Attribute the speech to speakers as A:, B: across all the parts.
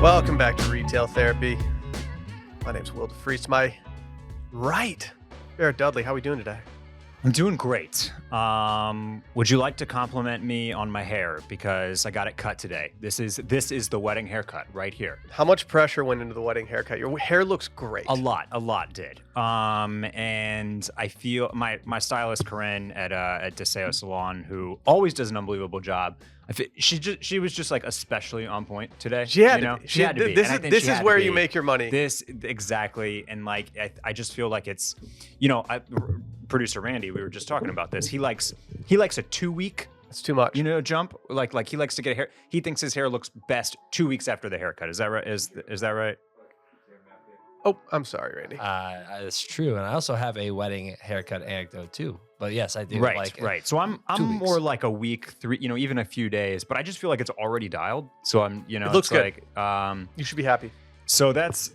A: Welcome back to Retail Therapy. My name's Will DeFries. To my right, Barrett Dudley. How are we doing today?
B: I'm doing great. Would you like to compliment me on my hair because I got it cut today? This is the wedding haircut right here.
A: How much pressure went into the wedding haircut? Your hair looks great.
B: A lot did. And I feel my stylist Corinne at Deseo Salon, who always does an unbelievable job. She was just like especially on point today.
A: She had
B: to be.
A: This is where you make your money.
B: This exactly, and like I just feel like it's, producer Randy, we were just talking about this. He likes a 2 week.
A: It's too much.
B: Jump. Like he likes to get hair. He thinks his hair looks best 2 weeks after the haircut. Is that right? Is that right?
A: Oh, I'm sorry, Randy.
C: It's true, and I also have a wedding haircut anecdote too. But yes, I do.
B: Right. So I'm more like a week, 3, even a few days. But I just feel like it's already dialed. So I'm,
A: it looks good.
B: Like,
A: you should be happy.
B: So that's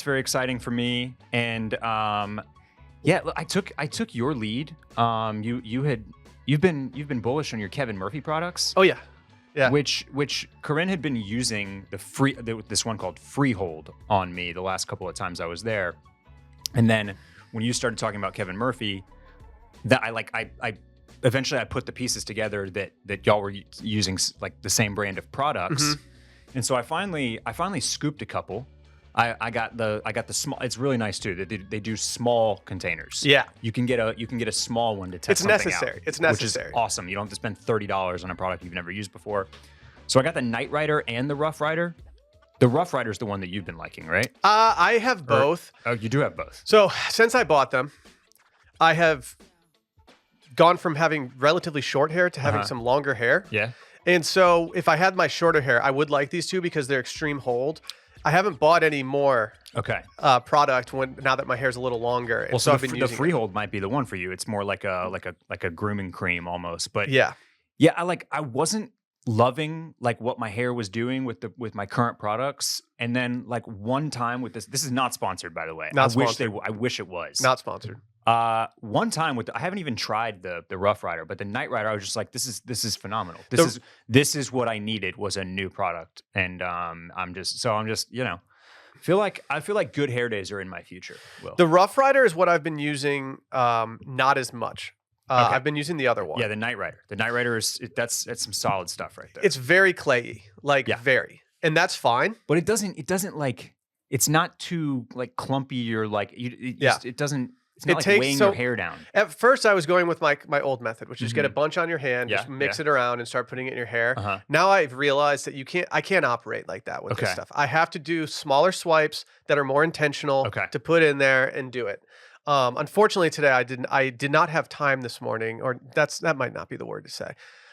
B: very exciting for me. And yeah, I took your lead. You've been bullish on your Kevin Murphy products.
A: Oh yeah. Yeah.
B: Which Corinne had been using this one called Freehold on me the last couple of times I was there, and then when you started talking about Kevin Murphy, that I eventually put the pieces together that y'all were using like the same brand of products, and so I finally scooped a couple. I got the small. It's really nice too. They do small containers.
A: Yeah,
B: you can get a small one to test.
A: It's necessary. It's necessary.
B: Which is awesome. You don't have to spend $30 on a product you've never used before. So I got the Night Rider and the Rough Rider. The Rough Rider is the one that you've been liking, right?
A: I have both.
B: You do have both.
A: So since I bought them, I have gone from having relatively short hair to having some longer hair.
B: Yeah.
A: And so if I had my shorter hair, I would like these two because they're extreme hold. I haven't bought any more product now that my hair's a little longer.
B: Well, so the Freehold might be the one for you. It's more like a grooming cream almost. But yeah, I wasn't loving like what my hair was doing with my current products. And then like one time with this is not sponsored, by the way.
A: Not sponsored.
B: I wish it was.
A: Not sponsored.
B: One time I haven't even tried the Rough Rider, but the Night Rider, I was just like, this is phenomenal. This is what I needed was a new product. And I'm just feel like good hair days are in my future. Will.
A: The Rough Rider is what I've been using, not as much. I've been using the other one.
B: Yeah, the Night Rider. The Night Rider that's some solid stuff right there.
A: It's very clayey, very, and that's fine.
B: But it doesn't like, it's not too like clumpy or like it doesn't. It's not like weighing your hair down. At
A: first, I was going with my old method, which is get a bunch on your hand, just mix it around, and start putting it in your hair. Now I've realized that I can't operate like that with this stuff. I have to do smaller swipes that are more intentional to put in there and do it. Unfortunately, today I did not have time this morning, or that might not be the word to say.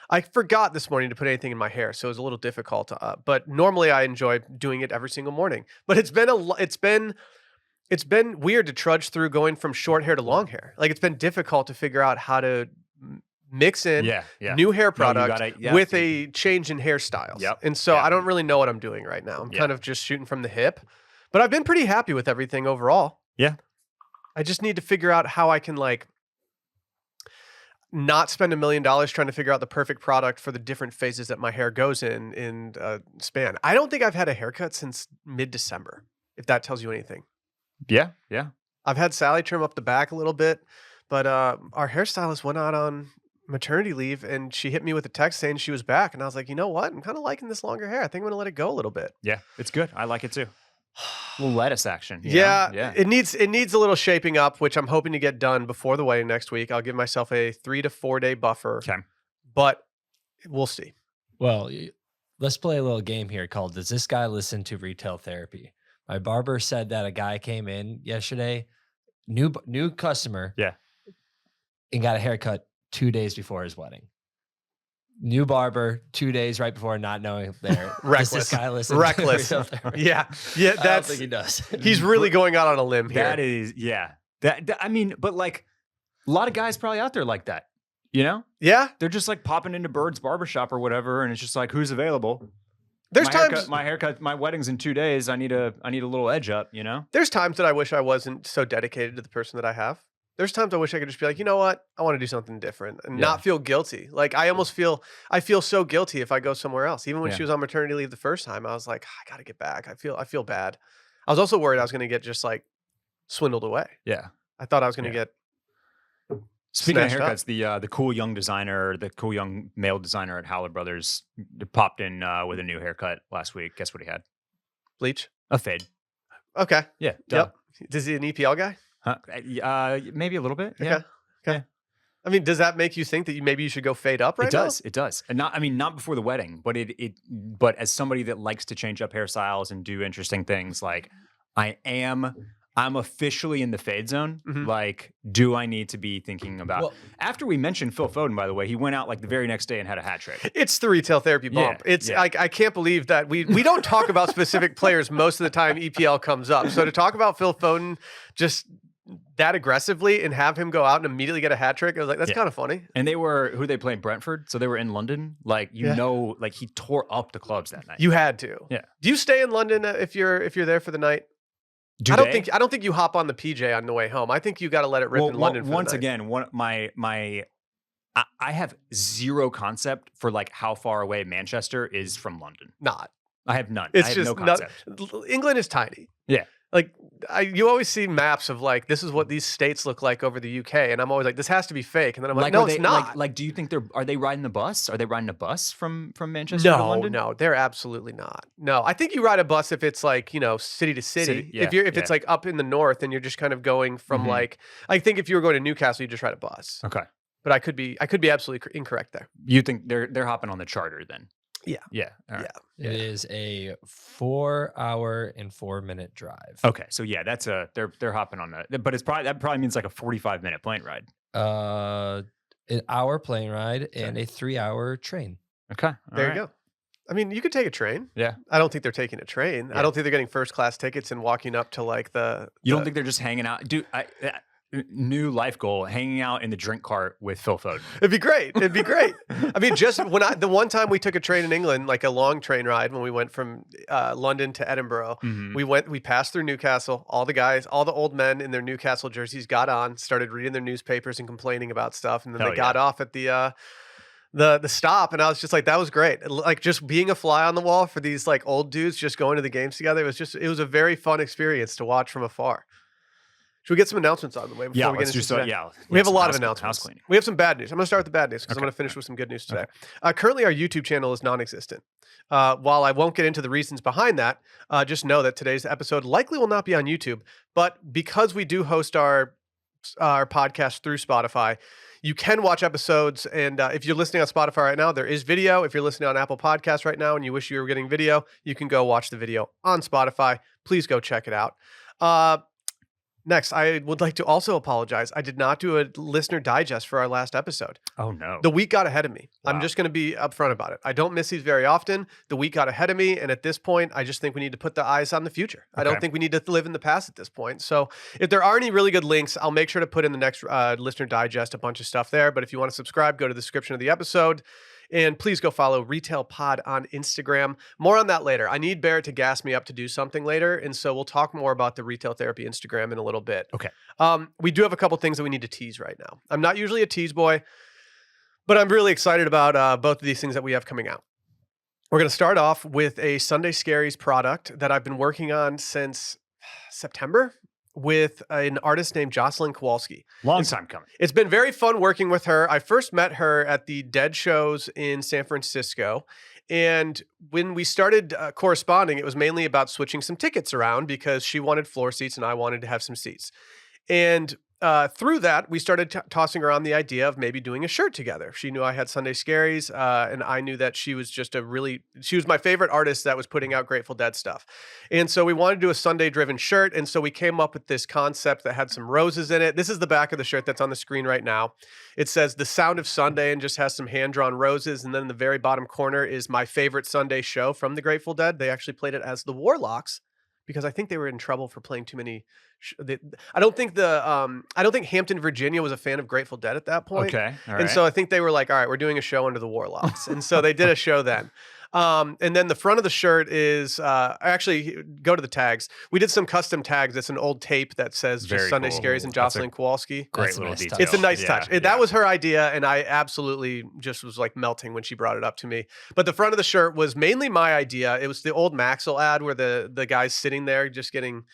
A: I forgot this morning to put anything in my hair, so it was a little difficult. But normally I enjoy doing it every single morning. But it's been weird to trudge through going from short hair to long hair. Like it's been difficult to figure out how to mix in new hair product with a change in hairstyles.
B: Yep.
A: And so I don't really know what I'm doing right now. I'm kind of just shooting from the hip, but I've been pretty happy with everything overall.
B: Yeah.
A: I just need to figure out how I can like not spend $1 million trying to figure out the perfect product for the different phases that my hair goes in span. I don't think I've had a haircut since mid-December, if that tells you anything.
B: Yeah.
A: I've had Sally trim up the back a little bit, but our hairstylist went out on maternity leave and she hit me with a text saying she was back. And I was like, you know what? I'm kind of liking this longer hair. I think I'm going to let it go a little bit.
B: Yeah, it's good. I like it too. A little lettuce action.
A: Yeah. It needs a little shaping up, which I'm hoping to get done before the wedding next week. I'll give myself a 3 to 4 day buffer, but we'll see.
C: Well, let's play a little game here called, does this guy listen to Retail Therapy? My barber said that a guy came in yesterday, new customer, and got a haircut 2 days before his wedding. New barber, 2 days right before, not knowing there.
A: Reckless.
C: Does this guy listen?
A: Reckless. Yeah.
C: I don't think he does.
A: He's really going out on a limb here.
B: That is, that I mean, but like a lot of guys probably out there like that, Yeah.
A: They're
B: just like popping into Bird's barbershop or whatever, and it's just like, who's available?
A: There's
B: my haircut, my wedding's in 2 days. I need a little edge up,
A: There's times that I wish I wasn't so dedicated to the person that I have. There's times I wish I could just be like, you know what? I want to do something different and not feel guilty. Like I feel so guilty if I go somewhere else. Even when she was on maternity leave the first time, I was like, I got to get back. I feel bad. I was also worried I was going to get just like swindled away.
B: Yeah.
A: I thought I was going to get.
B: Speaking of haircuts, the cool young male designer at Howler Brothers popped in with a new haircut last week. Guess what he had?
A: Bleach?
B: A fade.
A: Okay.
B: Yeah.
A: Yep. Is he an EPL guy?
B: Maybe a little bit. Yeah.
A: Okay. Yeah. I mean, does that make you think that maybe you should go fade up right now?
B: It does. And not before the wedding, but as somebody that likes to change up hairstyles and do interesting things, like I'm officially in the fade zone.
A: Mm-hmm.
B: Like, do I need to be thinking about... Well, after we mentioned Phil Foden, by the way, he went out like the very next day and had a hat trick.
A: It's the retail therapy bump. I can't believe that we don't talk about specific players most of the time EPL comes up. So to talk about Phil Foden just that aggressively and have him go out and immediately get a hat trick, I was like, that's kind of funny.
B: And who they played? Brentford. So they were in London. Like, like he tore up the clubs that night.
A: You had to.
B: Yeah. Do
A: you stay in London if you're there for the night? I don't think you hop on the PJ on the way home. I think you got to let it rip in London. For
B: once again, I have zero concept for like how far away Manchester is from London. I have none. I have no concept.
A: England is tiny.
B: Yeah.
A: Like you always see maps of like, this is what these states look like over the UK. And I'm always like, this has to be fake. And then I'm like, no, it's not.
B: Like, do you think are they riding the bus? Are they riding a bus from Manchester to London?
A: No, they're absolutely not. No, I think you ride a bus if it's like, city to city. If it's like up in the north and you're just kind of going from like, I think if you were going to Newcastle, you just ride a bus.
B: Okay.
A: But I could be absolutely incorrect there.
B: You think they're hopping on the charter then?
A: Yeah.
B: Yeah. All right.
C: It is a 4-hour and 4-minute drive.
B: Okay. So yeah, they're hopping on that. But that probably means like a 45-minute plane ride.
C: An hour plane ride and a 3-hour train.
B: Okay.
A: There you go. I mean, you could take a train.
B: Yeah.
A: I don't think they're taking a train. Yeah. I don't think they're getting first class tickets and walking up to like
B: You don't think they're just hanging out? Dude, new life goal, hanging out in the drink cart with Phil Foden.
A: It'd be great. I mean, just the one time we took a train in England, like a long train ride when we went from London to Edinburgh, we passed through Newcastle. All the old men in their Newcastle jerseys got on, started reading their newspapers and complaining about stuff. And then they got off at the stop. And I was just like, that was great. Like just being a fly on the wall for these like old dudes, just going to the games together. It was a very fun experience to watch from afar. Should we get some announcements on the way before we get into today? We have a lot of announcements. We have some bad news. I'm going to start with the bad news because I'm going to finish with some good news today. Okay. Currently, our YouTube channel is non-existent. While I won't get into the reasons behind that, just know that today's episode likely will not be on YouTube. But because we do host our podcast through Spotify, you can watch episodes. And if you're listening on Spotify right now, there is video. If you're listening on Apple Podcasts right now and you wish you were getting video, you can go watch the video on Spotify. Please go check it out. Next, I would like to also apologize. I did not do a listener digest for our last episode.
B: Oh, no.
A: The week got ahead of me.
B: Wow.
A: I'm just going to be upfront about it. I don't miss these very often. The week got ahead of me. And at this point, I just think we need to put the eyes on the future. Okay. I don't think we need to live in the past at this point. So if there are any really good links, I'll make sure to put in the next listener digest a bunch of stuff there. But if you want to subscribe, go to the description of the episode. And please go follow Retail Pod on Instagram. More on that later. I need Barrett to gas me up to do something later. And so we'll talk more about the Retail Therapy Instagram in a little bit.
B: Okay.
A: We do have a couple things that we need to tease right now. I'm not usually a tease boy, but I'm really excited about both of these things that we have coming out. We're going to start off with a Sunday Scaries product that I've been working on since September with an artist named Jocelyn Kowalski.
B: Long time coming.
A: It's been very fun working with her. I first met her at the Dead shows in San Francisco. And when we started corresponding, it was mainly about switching some tickets around because she wanted floor seats and I wanted to have some seats. And through that, we started tossing around the idea of maybe doing a shirt together. She knew I had Sunday Scaries, and I knew that she was just she was my favorite artist that was putting out Grateful Dead stuff. And so we wanted to do a Sunday-driven shirt, and so we came up with this concept that had some roses in it. This is the back of the shirt that's on the screen right now. It says The Sound of Sunday and just has some hand-drawn roses, and then in the very bottom corner is my favorite Sunday show from the Grateful Dead. They actually played it as the Warlocks, because I think they were in trouble for playing too many. I don't think Hampton, Virginia was a fan of Grateful Dead at that point.
B: Okay. All right.
A: And so I think they were like, all right, we're doing a show under the Warlocks. And so they did a show then. And then the front of the shirt is actually go to the tags. We did some custom tags. It's an old tape that says just Sunday Scaries and Jocelyn Kowalski.
B: Great little detail.
A: It's a nice touch. That was her idea, and I absolutely just was like melting when she brought it up to me. But the front of the shirt was mainly my idea. It was the old Maxwell ad where the guy's sitting there just getting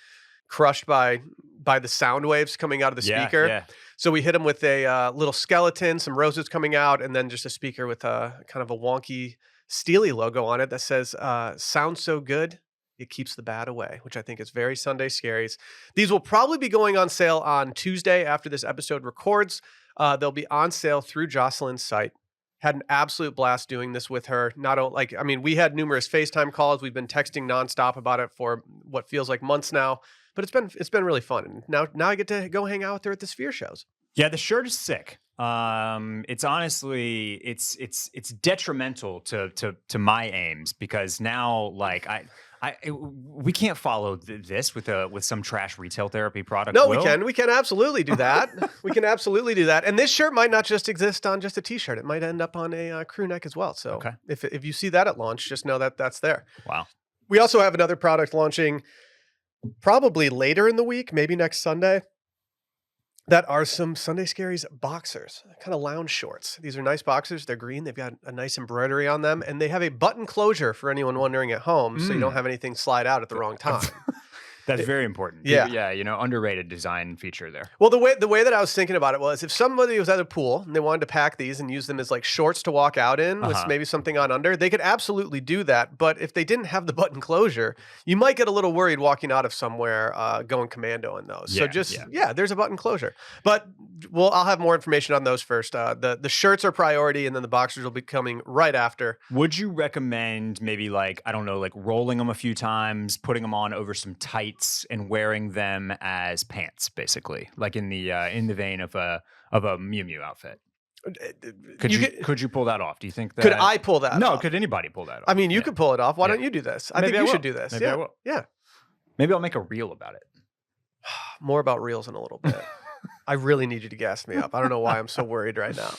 A: crushed by the sound waves coming out of the speaker. Yeah. So we hit him with a little skeleton, some roses coming out, and then just a speaker with a kind of a wonky Steely logo on it that says, sounds so good, it keeps the bad away, which I think is very Sunday Scaries. These will probably be going on sale on Tuesday after this episode records. They'll be on sale through Jocelyn's site. Had an absolute blast doing this with her. We had numerous FaceTime calls. We've been texting nonstop about it for what feels like months now, but it's been really fun. And now I get to go hang out with her at the Sphere shows.
B: Yeah, the shirt is sick. It's honestly, it's detrimental to my aims because now we can't follow this with some trash retail therapy product.
A: No, we can absolutely do that. We can absolutely do that. And this shirt might not just exist on just a t-shirt. It might end up on a crew neck as well. So if you see that at launch, just know that that's there.
B: Wow.
A: We also have another product launching probably later in the week, maybe next Sunday. That are some Sunday Scaries boxers, kind of lounge shorts. These are nice boxers. They're green. They've got a nice embroidery on them. And they have a button closure for anyone wondering at home, so you don't have anything slide out at the wrong time.
B: That's very important.
A: Yeah.
B: Yeah, underrated design feature there.
A: Well, the way that I was thinking about it was if somebody was at a pool and they wanted to pack these and use them as like shorts to walk out in with maybe something on under, they could absolutely do that. But if they didn't have the button closure, you might get a little worried walking out of somewhere going commando in those. There's a button closure. But I'll have more information on those first. The shirts are priority, and then the boxers will be coming right after.
B: Would you recommend maybe rolling them a few times, putting them on over some tights, and wearing them as pants, basically, like in the vein of a Miu Miu outfit? Could you pull that off? Do you think that?
A: Could I pull that off?
B: No, could anybody pull that off?
A: I mean, you could pull it off. Why don't you do this? I think you should do this.
B: Maybe I will.
A: Yeah.
B: Maybe I'll make a reel about it.
A: More about reels in a little bit. I really need you to gas me up. I don't know why I'm so worried right now.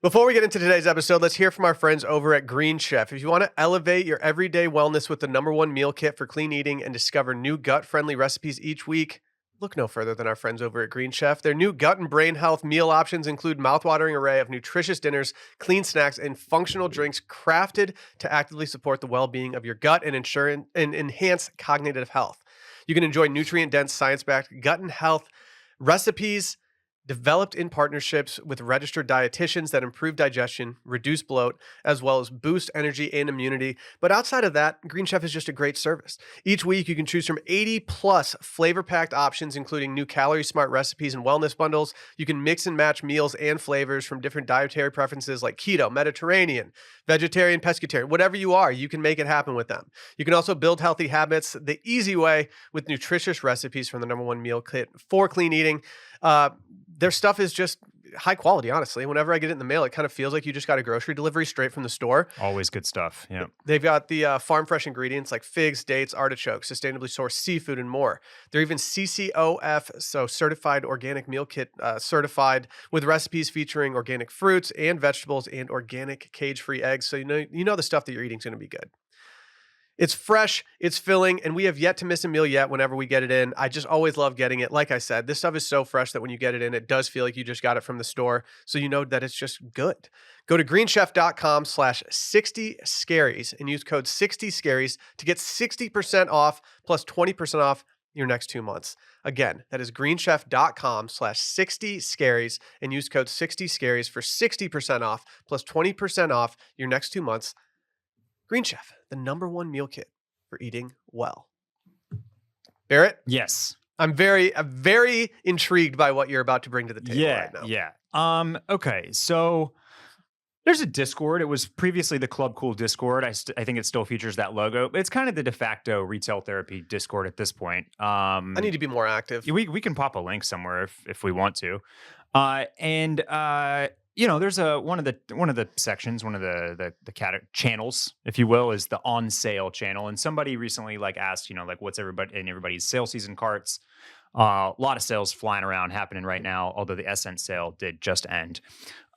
A: Before we get into today's episode, let's hear from our friends over at Green Chef. If you want to elevate your everyday wellness with the #1 meal kit for clean eating and discover new gut-friendly recipes each week, look no further than our friends over at Green Chef. Their new gut and brain health meal options include a mouthwatering array of nutritious dinners, clean snacks, and functional drinks crafted to actively support the well-being of your gut and enhance cognitive health. You can enjoy nutrient-dense, science-backed gut and health recipes developed in partnerships with registered dietitians that improve digestion, reduce bloat, as well as boost energy and immunity. But outside of that, Green Chef is just a great service. Each week, you can choose from 80-plus flavor-packed options, including new calorie-smart recipes and wellness bundles. You can mix and match meals and flavors from different dietary preferences like keto, Mediterranean, vegetarian, pescatarian. Whatever you are, you can make it happen with them. You can also build healthy habits the easy way with nutritious recipes from the #1 meal kit for clean eating. Their stuff is just high quality, honestly. Whenever I get it in the mail, it kind of feels like you just got a grocery delivery straight from the store.
B: Always good stuff. Yeah.
A: They've got the farm fresh ingredients like figs, dates, artichokes, sustainably sourced seafood, and more. They're even CCOF, so certified organic meal kit certified, with recipes featuring organic fruits and vegetables and organic cage-free eggs. So you know the stuff that you're eating is going to be good. It's fresh, it's filling, and we have yet to miss a meal yet whenever we get it in. I just always love getting it. Like I said, this stuff is so fresh that when you get it in, it does feel like you just got it from the store. So you know that it's just good. Go to greenchef.com/60scaries and use code 60scaries to get 60% off plus 20% off your next 2 months. Again, that is greenchef.com/60scaries and use code 60scaries for 60% off plus 20% off your next 2 months. Green Chef, the #1 meal kit for eating well. Barrett?
B: Yes.
A: I'm very intrigued by what you're about to bring to the table right now.
B: Yeah. Okay. So there's a Discord. It was previously the Club Cool Discord. I think it still features that logo. It's kind of the de facto retail therapy Discord at this point. I
A: need to be more active.
B: We can pop a link somewhere if we want to. There's one of the sections, one of the channels, if you will, is the on sale channel. And somebody recently asked, what's everybody's sale season carts. A lot of sales flying around happening right now, although the Essence sale did just end.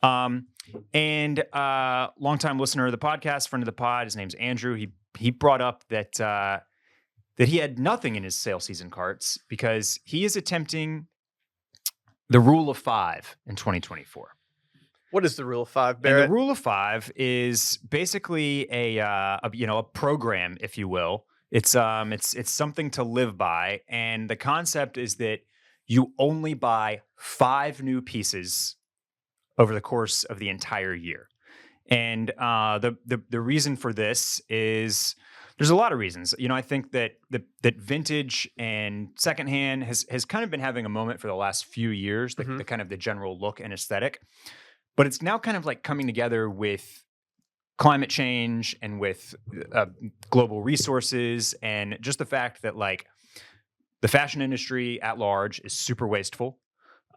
B: And longtime listener of the podcast, friend of the pod, his name's Andrew. He brought up that he had nothing in his sale season carts because he is attempting the rule of 5 in 2024.
A: What is the rule of 5, Barrett?
B: And the rule of 5 is basically a program, if you will. It's something to live by, and the concept is that you only buy 5 new pieces over the course of the entire year. And the reason for this is there's a lot of reasons. I think that that vintage and secondhand has kind of been having a moment for the last few years, the kind of the general look and aesthetic. But it's now kind of like coming together with climate change and with global resources, and just the fact that like the fashion industry at large is super wasteful,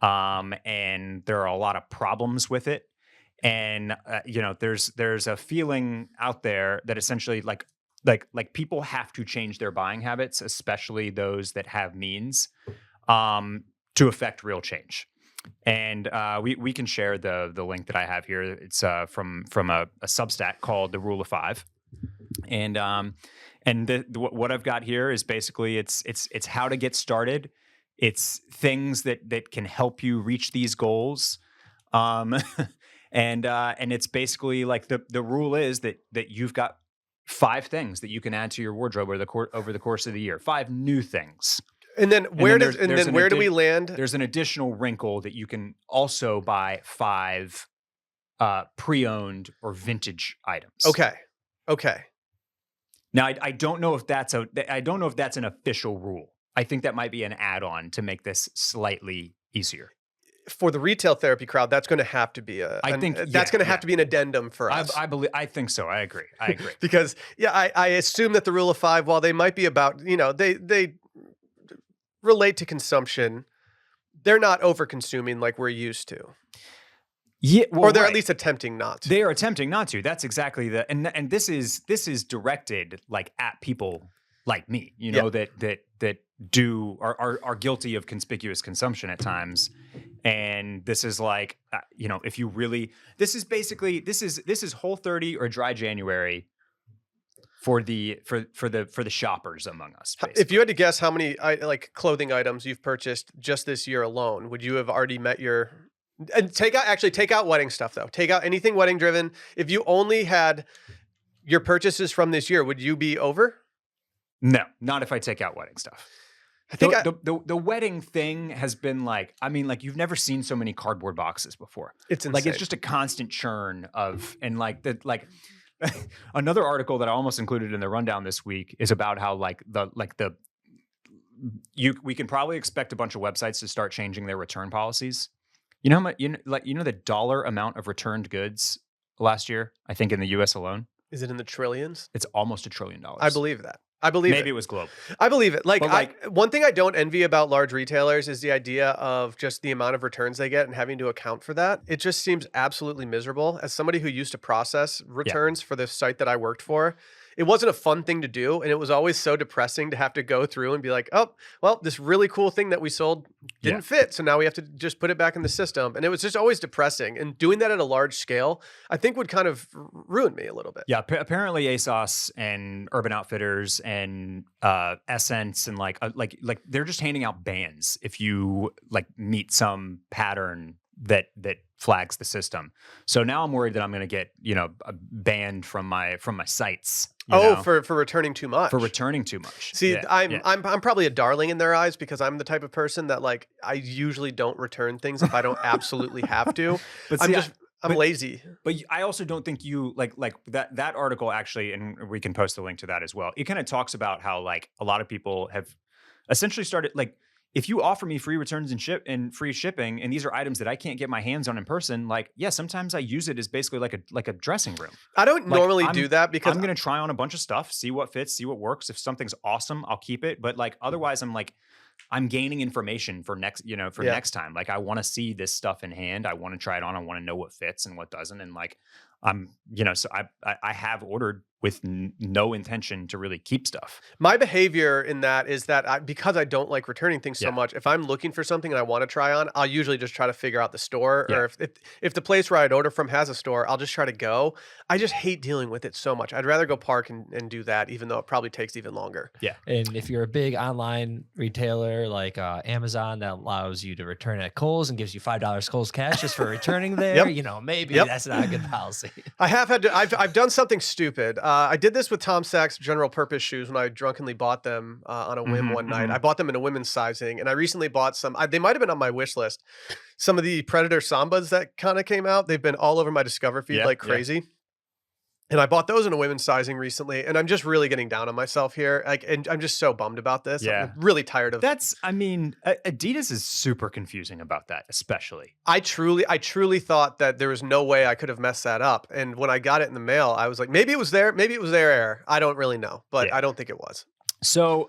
B: and there are a lot of problems with it. And there's a feeling out there that essentially like people have to change their buying habits, especially those that have means, to affect real change. And we can share the link that I have here. It's from a Substack called The Rule of 5. And what I've got here is basically it's how to get started. It's things that can help you reach these goals. And it's basically like the rule is that you've got 5 things that you can add to your wardrobe over the course of the year. 5 new things.
A: And then where do we land?
B: There's an additional wrinkle that you can also buy 5 pre-owned or vintage items.
A: Okay.
B: Now I don't know if that's an official rule. I think that might be an add-on to make this slightly easier.
A: For the retail therapy crowd, that's going to have to be have to be an addendum for us.
B: I think so. I agree.
A: Because I assume that the rule of 5, while they might be about, they relate to consumption, they're not over consuming like we're used to.
B: Yeah,
A: or they're at least attempting not to.
B: They are attempting not to. That's exactly and this is directed like at people like me, that are guilty of conspicuous consumption at times. And this is like, if you really, this is Whole30 or Dry January for the shoppers among us. Basically.
A: If you had to guess how many clothing items you've purchased just this year alone, would you have already met your? And take out wedding stuff though. Take out anything wedding driven. If you only had your purchases from this year, would you be over?
B: No, not if I take out wedding stuff. I think the wedding thing has been you've never seen so many cardboard boxes before. It's insane. Like it's just a constant churn of, and another article that I almost included in the rundown this week is about how we can probably expect a bunch of websites to start changing their return policies. You know how much, the dollar amount of returned goods last year, I think in the US alone?
A: Is it in the trillions?
B: It's almost $1 trillion.
A: I believe that. Maybe
B: it was global.
A: I believe it. One thing I don't envy about large retailers is the idea of just the amount of returns they get and having to account for that. It just seems absolutely miserable. As somebody who used to process returns for the site that I worked for, it wasn't a fun thing to do. And it was always so depressing to have to go through and be like, oh, well, this really cool thing that we sold didn't fit. So now we have to just put it back in the system. And it was just always depressing. And doing that at a large scale, I think would kind of ruin me a little bit.
B: Yeah. Apparently ASOS and Urban Outfitters and Essence and like they're just handing out bans if you meet some pattern that flags the system. So now I'm worried that I'm going to get, banned from my sites.
A: For returning too much.
B: For returning too much.
A: See, I'm probably a darling in their eyes because I'm the type of person that I usually don't return things if I don't absolutely have to. But see, I'm lazy.
B: But I also don't think you like that article actually, and we can post a link to that as well. It kind of talks about how a lot of people have essentially started if you offer me free returns and free shipping, and these are items that I can't get my hands on in person, sometimes I use it as basically like a dressing room.
A: I don't normally do that because
B: I'm going to try on a bunch of stuff, see what fits, see what works. If something's awesome, I'll keep it. But otherwise, I'm gaining information for next time. I want to see this stuff in hand. I want to try it on. I want to know what fits and what doesn't. And so I have ordered with no intention to really keep stuff.
A: My behavior in that is that because I don't like returning things so much, if I'm looking for something and I want to try on, I'll usually just try to figure out the store. Or if the place where I'd order from has a store, I'll just try to go. I just hate dealing with it so much. I'd rather go park and do that, even though it probably takes even longer.
B: Yeah.
C: And if you're a big online retailer like Amazon that allows you to return at Kohl's and gives you $5 Kohl's cash just for returning there, maybe that's not a good policy.
A: I have had to, I've done something stupid. I did this with Tom Sachs general purpose shoes when I drunkenly bought them on a whim one night. I bought them in a women's sizing, and I recently bought some. They might have been on my wish list. Some of the Predator Sambas that kind of came out, they've been all over my Discover feed like crazy. And I bought those in a women's sizing recently, and I'm just really getting down on myself here. And I'm just so bummed about this.
B: Yeah.
A: I'm really tired of
B: Adidas is super confusing about that, especially.
A: I truly thought that there was no way I could have messed that up. And when I got it in the mail, I was like, maybe it was there, maybe it was their error. I don't really know, but I don't think it was.
B: So,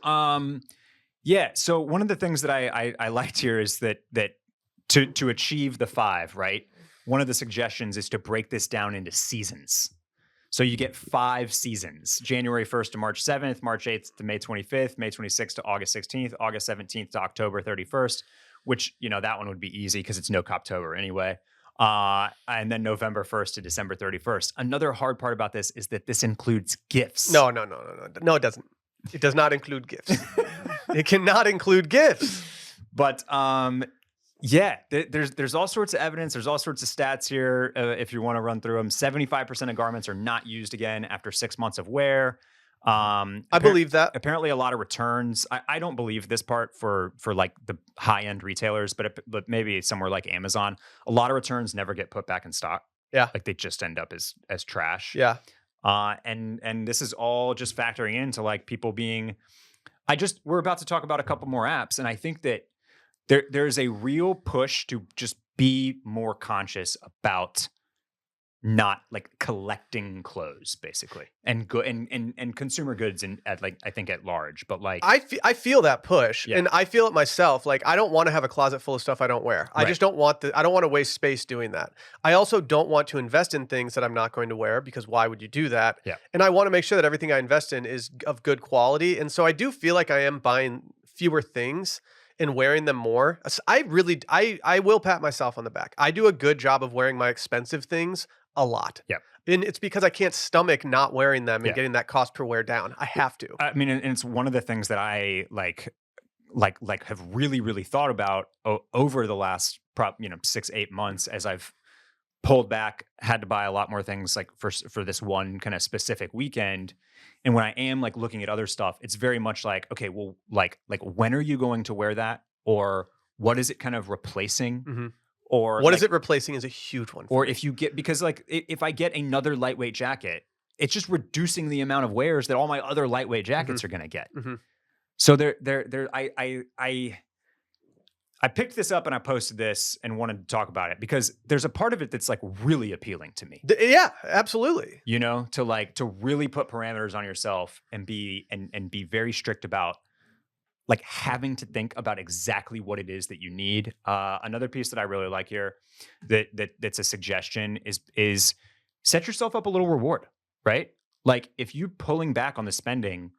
B: so one of the things that I liked here is that to achieve the 5, right? One of the suggestions is to break this down into seasons. So you get 5 seasons: January 1st to March 7th, March 8th to May 25th, May 26th to August 16th, August 17th to October 31st, which, that one would be easy because it's no Coptober anyway. And then November 1st to December 31st. Another hard part about this is that this includes gifts.
A: No, it doesn't. It does not include gifts. It cannot include gifts.
B: But there's all sorts of evidence. There's all sorts of stats here if you want to run through them. 75% of garments are not used again after 6 months of wear.
A: I believe that.
B: Apparently a lot of returns. I don't believe this part for like the high-end retailers, but maybe somewhere like Amazon. A lot of returns never get put back in stock.
A: Yeah.
B: Like they just end up as trash.
A: Yeah.
B: And this is all just factoring into like people being... we're about to talk about a couple more apps, and I think that there's a real push to just be more conscious about not like collecting clothes, basically, and consumer goods I think at large. But like
A: I feel that push, and I feel it myself. Like I don't want to have a closet full of stuff I don't wear. I just don't want I don't want to waste space doing that. I also don't want to invest in things that I'm not going to wear, because why would you do that? Yeah. And I want to make sure that everything I invest in is of good quality. And so I do feel like I am buying fewer things and wearing them more. I will pat myself on the back. I do a good job of wearing my expensive things a lot. Yeah. And it's because I can't stomach not wearing them and getting that cost per wear down. I have to.
B: I mean, and it's one of the things that I like have really, really thought about over the last 6-8 months, as I've pulled back, had to buy a lot more things like for this one kind of specific weekend. And when I am like looking at other stuff, it's very much like, okay, well, like when are you going to wear that? Or what is it kind of replacing? Mm-hmm. Or
A: what is it replacing is a huge one.
B: Or if you get, because like if I get another lightweight jacket, it's just reducing the amount of wears that all my other lightweight jackets are going to get. Mm-hmm. So I picked this up and I posted this and wanted to talk about it because there's a part of it that's like really appealing to me.
A: Yeah, absolutely.
B: To really put parameters on yourself and be very strict about like having to think about exactly what it is that you need. Another piece that I really like here that's a suggestion is set yourself up a little reward, right? Like if you're pulling back on the spending,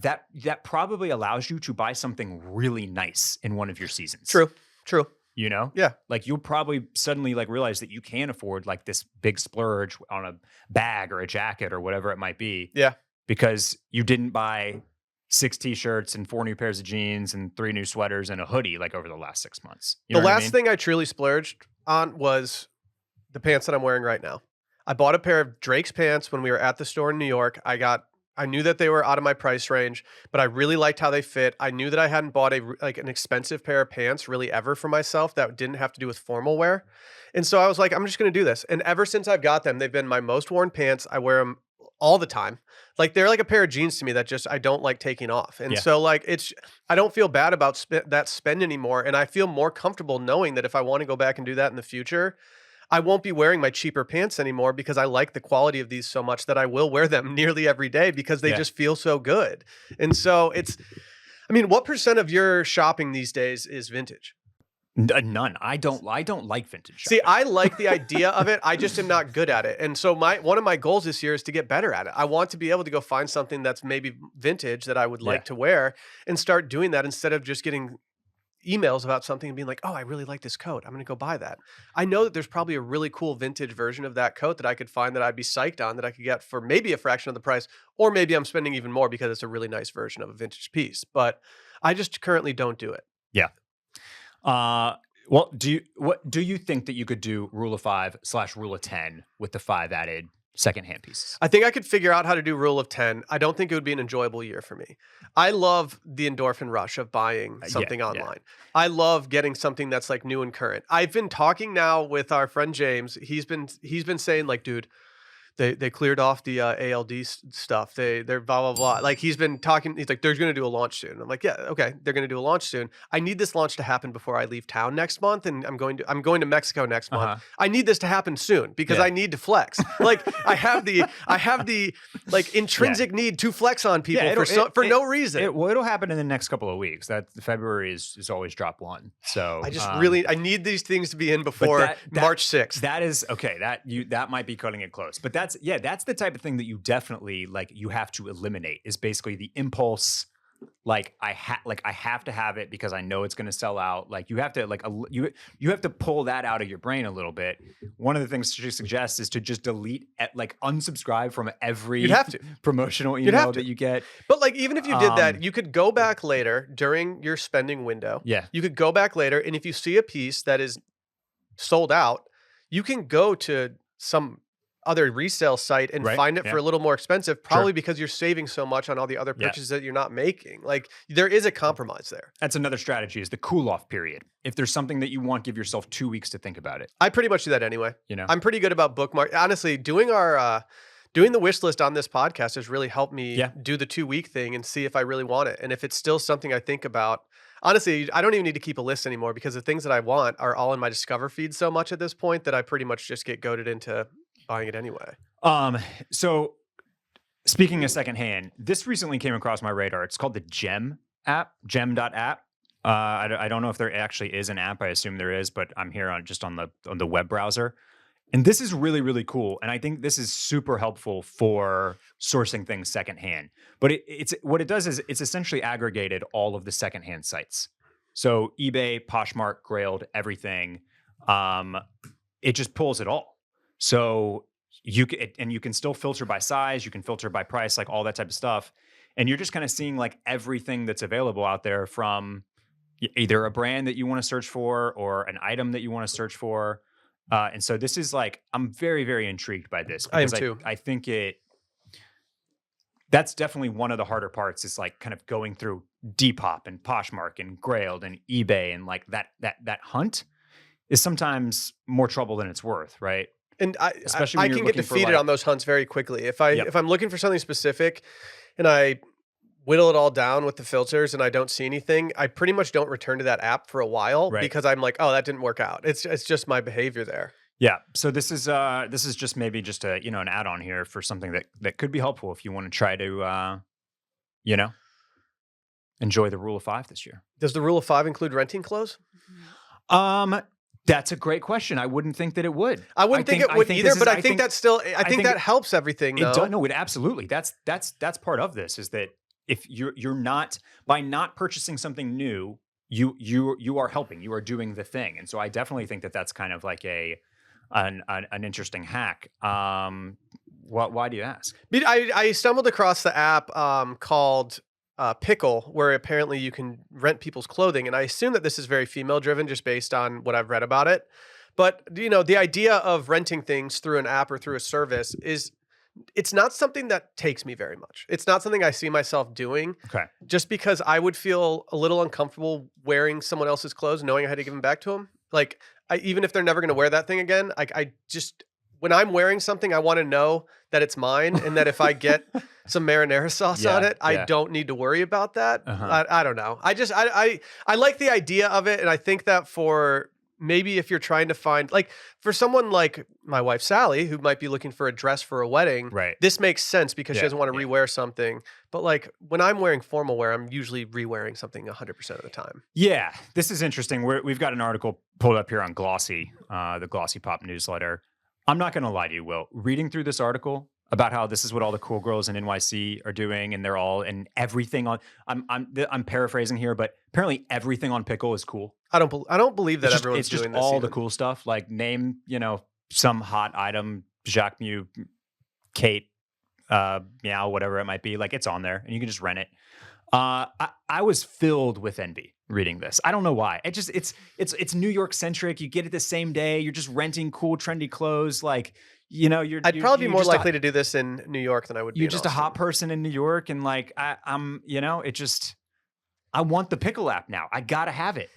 B: that probably allows you to buy something really nice in one of your seasons.
A: True.
B: Yeah. Like you'll probably suddenly like realize that you can afford like this big splurge on a bag or a jacket or whatever it might be.
A: Yeah.
B: Because you didn't buy 6 t-shirts and 4 new pairs of jeans and 3 new sweaters and a hoodie like over the last 6 months.
A: The last thing I truly splurged on was the pants that I'm wearing right now. I bought a pair of Drake's pants when we were at the store in New York. I knew that they were out of my price range, but I really liked how they fit. I knew that I hadn't bought an expensive pair of pants really ever for myself that didn't have to do with formal wear. And so I was like, I'm just going to do this. And ever since I've got them, they've been my most worn pants. I wear them all the time. Like they're like a pair of jeans to me that just I don't like taking off. And so like I don't feel bad about that spend anymore. And I feel more comfortable knowing that if I want to go back and do that in the future, I won't be wearing my cheaper pants anymore because I like the quality of these so much that I will wear them nearly every day because they just feel so good. And so what % of your shopping these days is vintage?
B: None. I don't like vintage shopping.
A: See, I like the idea of it. I just am not good at it. And so one of my goals this year is to get better at it. I want to be able to go find something that's maybe vintage that I would like to wear and start doing that instead of just getting emails about something and being like, oh, I really like this coat. I'm going to go buy that. I know that there's probably a really cool vintage version of that coat that I could find that I'd be psyched on, that I could get for maybe a fraction of the price, or maybe I'm spending even more because it's a really nice version of a vintage piece. But I just currently don't do it.
B: Yeah. Well, do you think that you could do rule of 5 / rule of 10 with the 5 added secondhand pieces?
A: I think I could figure out how to do rule of 10. I don't think it would be an enjoyable year for me. I love the endorphin rush of buying something online. I love getting something that's like new and current. I've been talking now with our friend James. He's been saying like, dude, they cleared off the ALD stuff. They're blah, blah, blah. Like he's been talking. He's like, they're going to do a launch soon. I'm like, yeah, okay. They're going to do a launch soon. I need this launch to happen before I leave town next month. And I'm going to Mexico next month. I need this to happen soon because I need to flex. Like I have the like intrinsic need to flex on people for no reason.
B: It'll happen in the next couple of weeks. That February is always drop 1. So
A: I just I need these things to be in before March 6th.
B: That is okay. That might be cutting it close, but that's the type of thing that you definitely you have to eliminate, is basically the impulse. Like I have to have it because I know it's going to sell out. Like you have to you have to pull that out of your brain a little bit. One of the things she suggests is to just delete unsubscribe from every promotional email that you get.
A: But like even if you did that, you could go back later during your spending window.
B: Yeah,
A: you could go back later, and if you see a piece that is sold out, you can go to some other resale site and find it for a little more expensive, probably because you're saving so much on all the other purchases that you're not making. Like there is a compromise there.
B: That's another strategy, is the cool off period. If there's something that you want, give yourself 2 weeks to think about it.
A: I pretty much do that anyway.
B: You know,
A: I'm pretty good about bookmark. Honestly, doing the wish list on this podcast has really helped me do the 2 week thing and see if I really want it. And if it's still something I think about. Honestly, I don't even need to keep a list anymore because the things that I want are all in my Discover feed so much at this point that I pretty much just get goaded into buying it anyway.
B: So speaking of secondhand, this recently came across my radar. It's called the Gem app, gem.app. I don't know if there actually is an app. I assume there is, but I'm here on the web browser. And this is really, really cool. And I think this is super helpful for sourcing things secondhand. But what it does is it's essentially aggregated all of the secondhand sites. So eBay, Poshmark, Grailed, everything. It just pulls it all. So you can still filter by size, you can filter by price, like all that type of stuff. And you're just kind of seeing like everything that's available out there, from either a brand that you want to search for or an item that you want to search for. And so this is I'm very, very intrigued by this.
A: I am too.
B: I think that's definitely one of the harder parts, is like kind of going through Depop and Poshmark and Grailed and eBay, and like that hunt is sometimes more trouble than it's worth, right?
A: And I can get defeated on those hunts very quickly. If I'm looking for something specific and I whittle it all down with the filters and I don't see anything, I pretty much don't return to that app for a while because I'm like, oh, that didn't work out. It's just my behavior there.
B: Yeah. So this is just maybe just a an add-on here for something that could be helpful if you want to try to enjoy the rule of 5 this year.
A: Does the rule of 5 include renting clothes?
B: That's a great question. I wouldn't think that it would.
A: I wouldn't think it would either, but I think that's still. I think that helps everything.
B: No, it absolutely. That's part of this, is that if you're not, by not purchasing something new, you are helping. You are doing the thing, and so I definitely think that that's kind of like an interesting hack. Why do you ask?
A: I stumbled across the app called Pigott, where apparently you can rent people's clothing, and I assume that this is very female driven just based on what I've read about it. But the idea of renting things through an app or through a service it's not something that takes me very much. It's not something I see myself doing.
B: Okay.
A: Just because I would feel a little uncomfortable wearing someone else's clothes, knowing I had to give them back to them. Like even if they're never going to wear that thing again, when I'm wearing something, I want to know that it's mine, and that if I get some marinara sauce on it, I don't need to worry about that. I don't know. I like the idea of it, and I think that for maybe if you're trying to find, like, for someone like my wife Sally, who might be looking for a dress for a wedding,
B: right,
A: this makes sense because she doesn't want to rewear something. But like when I'm wearing formal wear, I'm usually rewearing something 100% of the time.
B: Yeah, this is interesting. We've got an article pulled up here on Glossy, the Glossy Pop newsletter. I'm not going to lie to you, Will. Reading through this article about how this is what all the cool girls in NYC are doing, and they're all and everything on. I'm paraphrasing here, but apparently everything on Pickle is cool.
A: I don't believe that everyone's doing this.
B: It's just all the cool stuff. Like name, some hot item, Jacques Mew, Kate, meow, whatever it might be. Like it's on there, and you can just rent it. I was filled with envy reading this. I don't know why. It's New York centric. You get it the same day. You're just renting cool, trendy clothes. Like, I'd
A: probably be more likely to do this in New York than I would be.
B: You're just a hot person in New York, and like I'm, I want the Pickle app now. I gotta have it.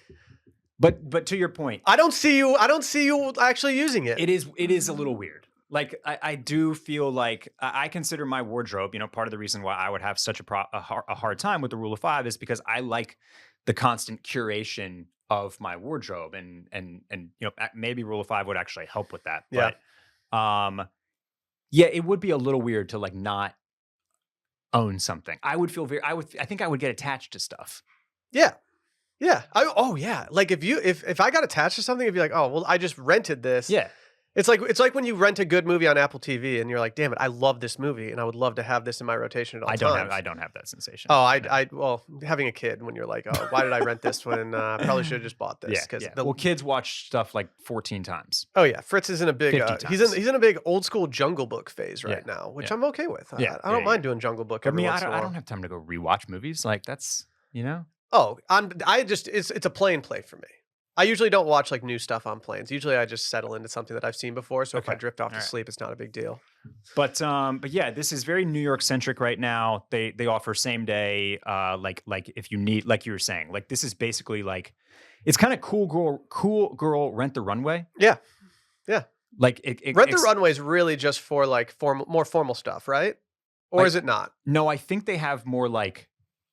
B: But to your point,
A: I don't see you actually using it.
B: It is a little weird. Like I do feel like I consider my wardrobe, part of the reason why I would have such a hard time with the rule of 5 is because I like the constant curation of my wardrobe, and maybe rule of 5 would actually help with that.
A: Yeah.
B: But it would be a little weird to like not own something. I would feel I think I would get attached to stuff.
A: Yeah. Yeah. Like if I got attached to something, it'd be like, oh, well, I just rented this.
B: Yeah.
A: It's like when you rent a good movie on Apple TV and you're like, damn it, I love this movie and I would love to have this in my rotation at all times.
B: I don't have that sensation.
A: Oh, well, having a kid when you're like, oh, why did I rent this when probably should have just bought this?
B: Yeah. Well, kids watch stuff like 14 times.
A: Oh yeah, Fritz is in a big he's in a big old school Jungle Book phase right now, which I'm okay with. I don't mind doing Jungle Book every once in a while.
B: I don't have time to go rewatch movies. Like that's
A: Oh, it's a plane play for me. I usually don't watch like new stuff on planes. Usually I just settle into something that I've seen before. So if I drift off to sleep, it's not a big deal.
B: But yeah, this is very New York centric right now. They offer same day, like if you need, like you were saying, like this is basically like, it's kind of cool girl rent the runway.
A: Yeah. Yeah.
B: Like
A: rent the runway is really just for like more formal stuff, right? Or is it not?
B: No, I think they have more like,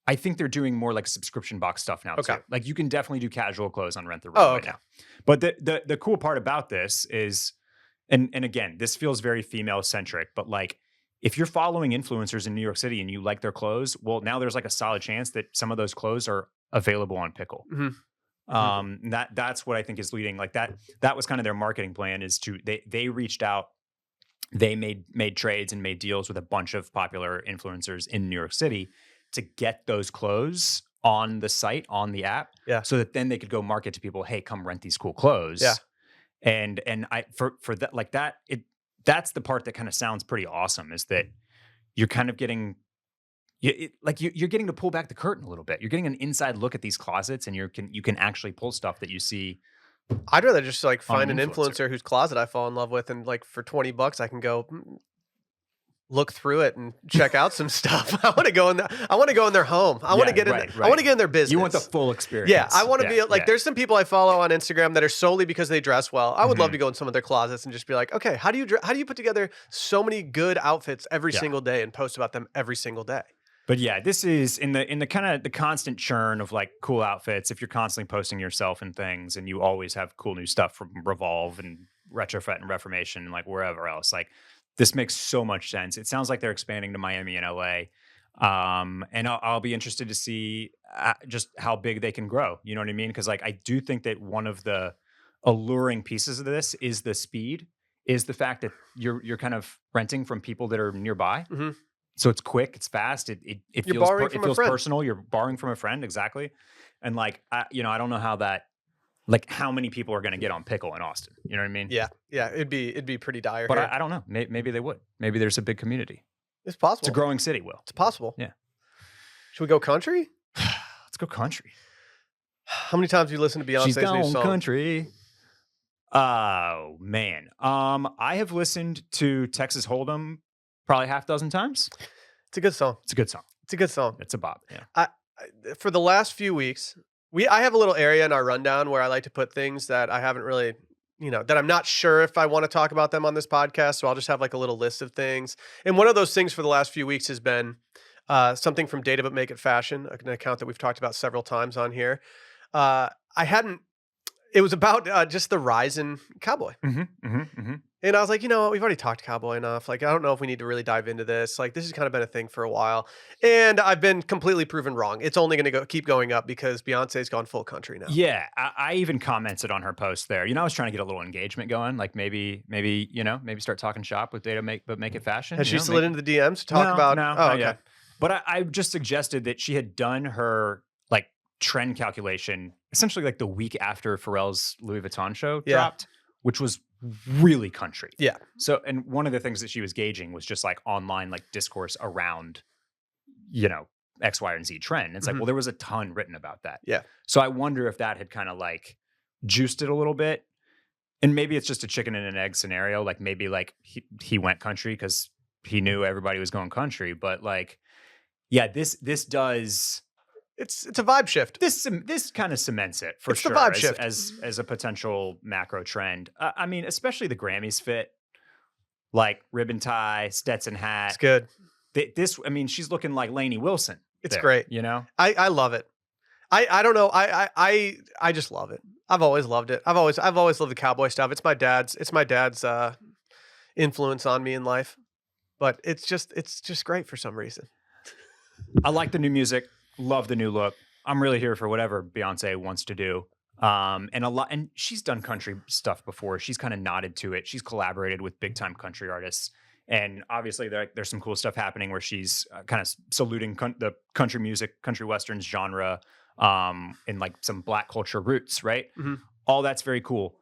B: I think they're doing more like subscription box stuff now too. Like you can definitely do casual clothes on Rent the Runway now. But the cool part about this is, and again, this feels very female centric, but like if you're following influencers in New York City and you like their clothes, well, now there's like a solid chance that some of those clothes are available on Pickle. Mm-hmm. That's what I think is leading. Like that was kind of their marketing plan is they reached out, they made trades and made deals with a bunch of popular influencers in New York City to get those clothes on the site, on the app, so that then they could go market to people, hey, come rent these cool clothes. Yeah. And I for that, like that, that's the part that kind of sounds pretty awesome, is that you're kind of getting you're getting to pull back the curtain a little bit. You're getting an inside look at these closets, and you can actually pull stuff that you see.
A: I'd rather just like find an influencer whose closet I fall in love with, and like for $20 I can go look through it and check out some stuff. I want to go in their home. I want to get in. I want to get in their business.
B: You want the full experience.
A: Yeah, I want to be like. There's some people I follow on Instagram that are solely because they dress well. I would love to go in some of their closets and just be like, okay, how do you put together so many good outfits every single day and post about them every single day?
B: But yeah, this is in the kind of the constant churn of like cool outfits. If you're constantly posting yourself and things, and you always have cool new stuff from Revolve and Retrofit and Reformation and like wherever else, like. This makes so much sense. It sounds like they're expanding to Miami and LA. And I'll be interested to see just how big they can grow. You know what I mean? Because like I do think that one of the alluring pieces of this is the speed, is the fact that you're kind of renting from people that are nearby. Mm-hmm. So it's quick, it's fast, it feels personal. You're borrowing from a friend, exactly. And like I don't know how that. Like how many people are going to get on Pickle in Austin? You know what I mean?
A: Yeah, it'd be pretty dire.
B: But I don't know. Maybe they would. Maybe there's a big community.
A: It's possible.
B: It's a growing city, Will.
A: It's possible.
B: Yeah.
A: Should we go country?
B: Let's go country.
A: How many times have you listened to Beyonce's new song?
B: Country. Oh man. I have listened to Texas Hold'em probably half dozen times.
A: It's a good song.
B: It's a good song.
A: It's a bop.
B: Yeah.
A: For the last few weeks. I have a little area in our rundown where I like to put things that I haven't really, that I'm not sure if I want to talk about them on this podcast. So I'll just have like a little list of things. And one of those things for the last few weeks has been something from Data But Make It Fashion, an account that we've talked about several times on here. I hadn't, it was about just the rise in Cowboy. And I was like, you know what? We've already talked Cowboy enough. Like, I don't know if we need to really dive into this. Like, this has kind of been a thing for a while. And I've been completely proven wrong. It's only going to keep going up because Beyonce's gone full country now.
B: Yeah. I even commented on her post there. You know, I was trying to get a little engagement going. Like maybe start talking shop with Data but make it fashion.
A: Has she slid into the DMs to talk about?
B: No,
A: oh, okay.
B: Yet. But I just suggested that she had done her like trend calculation essentially like the week after Pharrell's Louis Vuitton show dropped, which was really country.
A: Yeah.
B: So, and one of the things that she was gauging was just like online, like discourse around, you know, X, Y, and Z trend. It's like, well, there was a ton written about that.
A: Yeah.
B: So I wonder if that had kind of like juiced it a little bit. And maybe it's just a chicken and an egg scenario. Like maybe like he went country because he knew everybody was going country. But like, yeah, this does.
A: It's a vibe shift.
B: This kind of cements it for sure.
A: The vibe shift
B: as a potential macro trend. I mean, especially the Grammys fit, like ribbon tie, Stetson hat.
A: It's good.
B: I mean, she's looking like Lainey Wilson.
A: It's great.
B: You know,
A: I love it. I don't know. I just love it. I've always loved it. I've always loved the Cowboy stuff. It's my dad's influence on me in life, but it's just great for some reason.
B: I like the new music. Love the new look. I'm really here for whatever Beyonce wants to do. And she's done country stuff before. She's kind of nodded to it. She's collaborated with big time country artists. And obviously there's some cool stuff happening where she's kind of saluting the country music, country westerns genre, and like some Black culture roots, right? Mm-hmm. All that's very cool.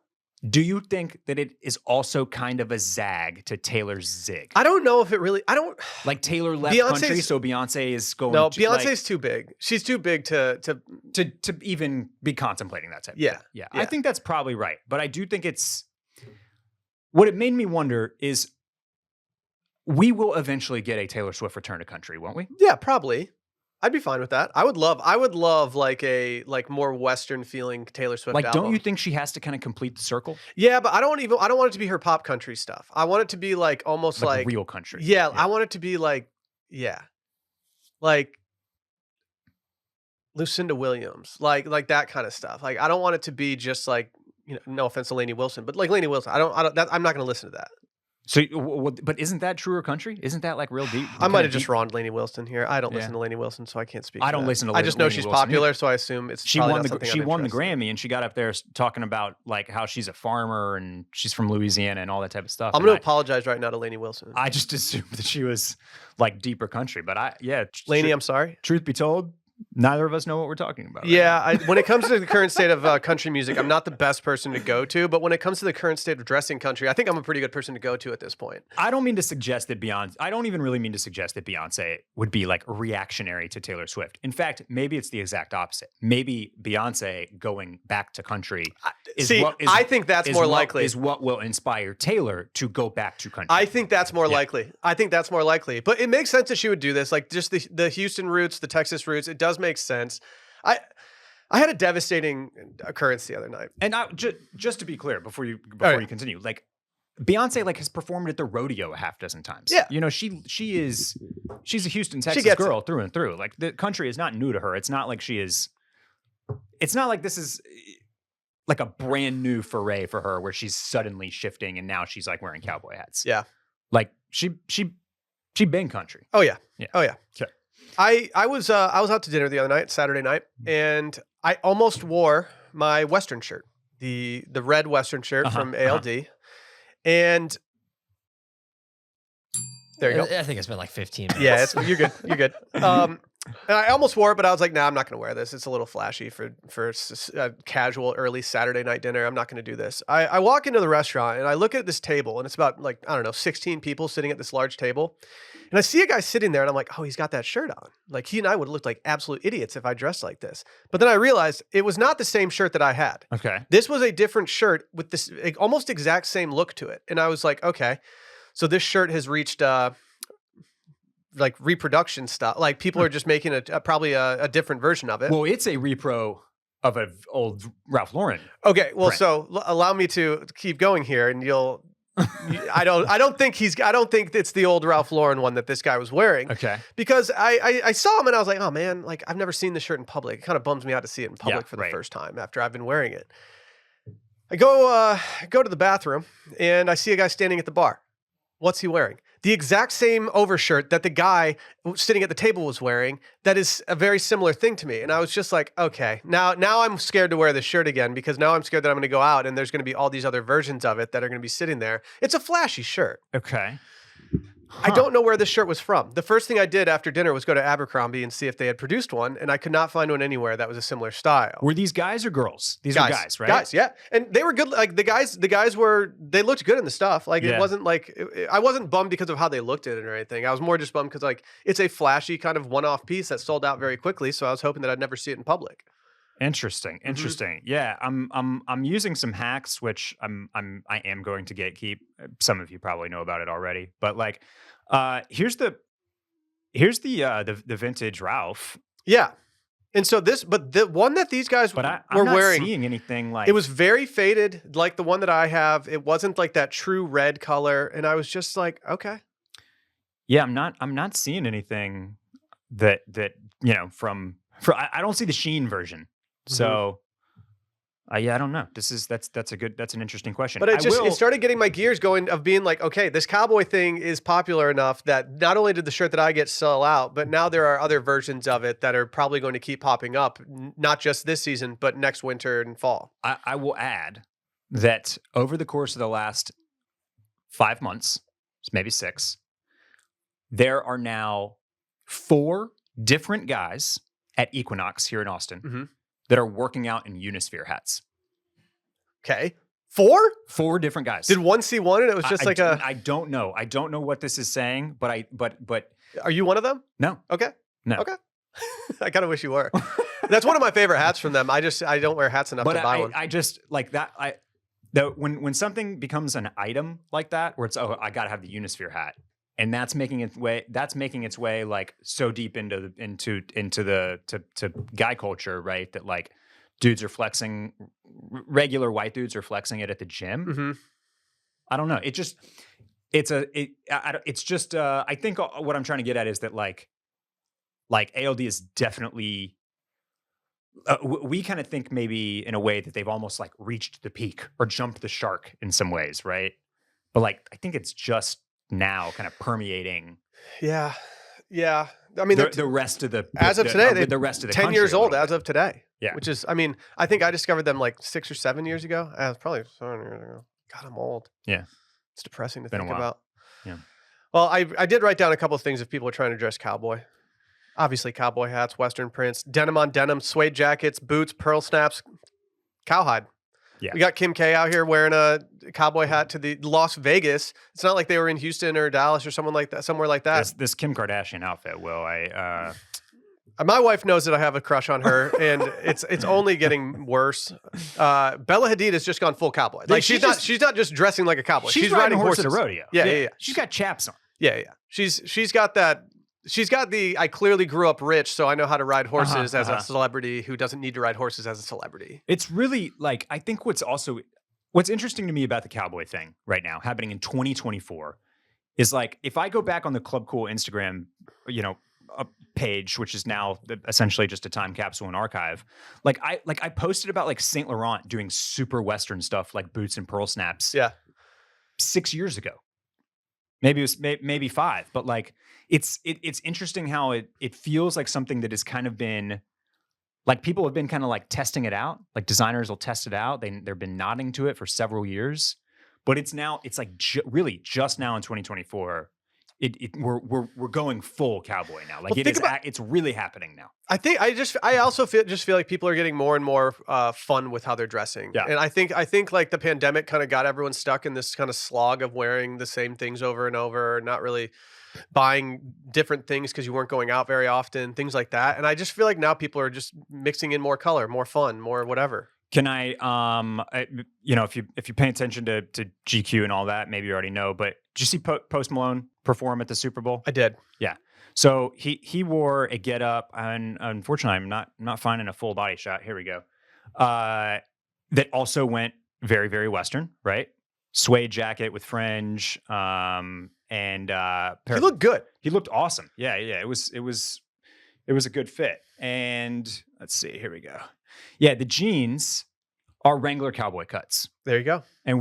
B: Do you think that it is also kind of a zag to Taylor's zig?
A: I don't know if it really. I don't
B: like Taylor left country, so Beyonce is going.
A: No, Beyonce's too big. She's too big to
B: even be contemplating that type.
A: Yeah,
B: of thing. Yeah. I think that's probably right. But I do think it's what it made me wonder is we will eventually get a Taylor Swift return to country, won't we?
A: Yeah, probably. I'd be fine with that. I would love like a more Western feeling Taylor Swift
B: album.
A: album.
B: Don't you think she has to kind of complete the circle?
A: Yeah, but I don't want it to be her pop country stuff. I want it to be like almost like
B: real country.
A: Yeah, I want it to be like Lucinda Williams, like that kind of stuff. Like I don't want it to be just like, you know, no offense to Lainey Wilson, but like Lainey Wilson, I'm not going to listen to that.
B: So, but isn't that truer country? Isn't that like real deep?
A: I might have just wronged Lainey Wilson here. I don't listen to Lainey Wilson, so I can't speak.
B: I don't listen to.
A: I just know she's popular, so I assume it's.
B: She won the Grammy, and she got up there talking about like how she's a farmer and she's from Louisiana and all that type of stuff.
A: I'm going to apologize right now to Lainey Wilson.
B: I just assumed that she was like deeper country, but
A: Lainey, I'm sorry.
B: Truth be told, neither of us know what we're talking about.
A: Yeah, when it comes to the current state of country music, I'm not the best person to go to. But when it comes to the current state of dressing country, I think I'm a pretty good person to go to at this point.
B: I don't mean to suggest that Beyonce. I don't even really mean to suggest that Beyonce would be like reactionary to Taylor Swift. In fact, maybe it's the exact opposite. Maybe Beyonce going back to country
A: I think that's more likely.
B: Is what will inspire Taylor to go back to country.
A: I think that's more likely. But it makes sense that she would do this. Like just the Houston roots, the Texas roots. It does make sense. I had a devastating occurrence the other night.
B: And just to be clear, before you continue, like Beyonce like has performed at the rodeo a half dozen times.
A: Yeah,
B: you know she's a Houston, Texas girl through and through. Like the country is not new to her. It's not like she is. It's not like this is like a brand new foray for her where she's suddenly shifting and now she's like wearing cowboy hats.
A: Yeah,
B: like she been country.
A: Oh yeah.
B: Oh yeah.
A: Okay. I was out to dinner the other night, Saturday night, and I almost wore my Western shirt, the red Western shirt from ALD, and there you go.
C: I think it's been like 15 minutes.
A: Yeah, you're good. You're good. And I almost wore it, but I was like, nah, I'm not going to wear this. It's a little flashy for a casual early Saturday night dinner. I'm not going to do this. I walk into the restaurant and I look at this table, and it's about like, I don't know, 16 people sitting at this large table. And I see a guy sitting there and I'm like, oh, he's got that shirt on. Like he and I would have looked like absolute idiots if I dressed like this. But then I realized it was not the same shirt that I had.
B: Okay.
A: This was a different shirt with this almost exact same look to it. And I was like, okay, so this shirt has reached like reproduction stuff. Like people are just making probably a different version of it.
B: Well, it's a repro of an old Ralph Lauren.
A: Okay. Well,
B: print.
A: So allow me to keep going here and I don't think it's the old Ralph Lauren one that this guy was wearing.
B: Okay.
A: Because I saw him and I was like, oh man, like I've never seen this shirt in public. It kind of bums me out to see it in public for the first time after I've been wearing it. I go to the bathroom and I see a guy standing at the bar. What's he wearing? The exact same overshirt that the guy sitting at the table was wearing. That is a very similar thing to me. And I was just like, okay, now I'm scared to wear this shirt again because now I'm scared that I'm going to go out and there's going to be all these other versions of it that are going to be sitting there. It's a flashy shirt.
B: Okay.
A: I don't know where this shirt was from. The first thing I did after dinner was go to Abercrombie and see if they had produced one, and I could not find one anywhere that was a similar style.
B: Were these guys or girls? These are guys, right?
A: Guys, yeah. And they were good. Like the guys they looked good in the stuff. Like it wasn't like, I wasn't bummed because of how they looked at it or anything. I was more just bummed because like it's a flashy kind of one-off piece that sold out very quickly. So I was hoping that I'd never see it in public.
B: Interesting. Yeah, I'm using some hacks, which I am going to gatekeep. Some of you probably know about it already, but like, here's the vintage Ralph.
A: Yeah, and so but the one that these guys were
B: not
A: wearing,
B: seeing anything like
A: it was very faded, like the one that I have. It wasn't like that true red color, and I was just like, okay.
B: Yeah, I'm not seeing anything that from I don't see the sheen version. So, yeah, I don't know. That's an interesting question.
A: But it started getting my gears going of being like, okay, this cowboy thing is popular enough that not only did the shirt that I get sell out, but now there are other versions of it that are probably going to keep popping up, not just this season, but next winter and fall.
B: I will add that over the course of the last 5 months, maybe 6, there are now 4 different guys at Equinox here in Austin that are working out in Unisphere hats.
A: Okay. 4?
B: 4 different guys.
A: Did one see one and it was just
B: I don't know. I don't know what this is saying, but
A: are you one of them?
B: No.
A: Okay.
B: No.
A: Okay. I kind of wish you were. That's one of my favorite hats from them. I don't wear hats enough to buy one.
B: I just like that. When something becomes an item like that, where it's, I got to have the Unisphere hat. And that's making its way like so deep into guy culture, right? That like dudes are flexing, regular white dudes are flexing it at the gym. I don't know. I think what I'm trying to get at is that like ALD is definitely. We kind of think maybe in a way that they've almost like reached the peak or jumped the shark in some ways, right? But like I think it's just now kind of permeating.
A: Yeah. I mean,
B: the rest of the
A: rest of the 10 years old as of today.
B: Yeah.
A: Which is, I mean, I think I discovered them like 6 or 7 years ago. Probably 7 years ago. God, I'm old.
B: Yeah.
A: It's depressing to think about.
B: Yeah.
A: Well, I did write down a couple of things if people are trying to dress cowboy. Obviously, cowboy hats, Western prints, denim on denim, suede jackets, boots, pearl snaps, cowhide.
B: Yeah.
A: We got Kim K out here wearing a cowboy hat to the Las Vegas. It's not like they were in Houston or Dallas or somewhere like that.
B: This Kim Kardashian outfit, Will.
A: My wife knows that I have a crush on her, and it's only getting worse. Bella Hadid has just gone full cowboy. Like she's not just dressing like a cowboy.
B: She's riding horses at a rodeo.
A: Yeah.
B: She's got chaps on.
A: Yeah. She's got that. She's got the I clearly grew up rich, so I know how to ride horses as a celebrity who doesn't need to ride horses as a celebrity.
B: It's really like, I think what's interesting to me about the cowboy thing right now happening in 2024 is like, if I go back on the Club Cool Instagram, page, which is now essentially just a time capsule and archive. I posted about like Saint Laurent doing super Western stuff like boots and pearl snaps.
A: Yeah.
B: 6 years ago. Maybe it was maybe 5, but like it's interesting how it feels like something that has kind of been like people have been kind of like testing it out. Like designers will test it out. They've been nodding to it for several years, but it's like really just now in 2024. We're going full cowboy now. Like it's really happening now.
A: I also feel like people are getting more and more fun with how they're dressing.
B: Yeah.
A: And I think like the pandemic kind of got everyone stuck in this kind of slog of wearing the same things over and over, not really buying different things because you weren't going out very often, things like that. And I just feel like now people are just mixing in more color, more fun, more whatever.
B: Can I if you pay attention to GQ and all that, maybe you already know, but did you see Post Malone perform at the Super Bowl?
A: I did.
B: Yeah. So he wore a getup, and unfortunately, I'm not finding a full body shot. Here we go. That also went very, very Western, right? Suede jacket with fringe, and
A: he looked good.
B: He looked awesome. Yeah. It was a good fit. And let's see. Here we go. Yeah, the jeans are Wrangler Cowboy cuts.
A: There you go.
B: And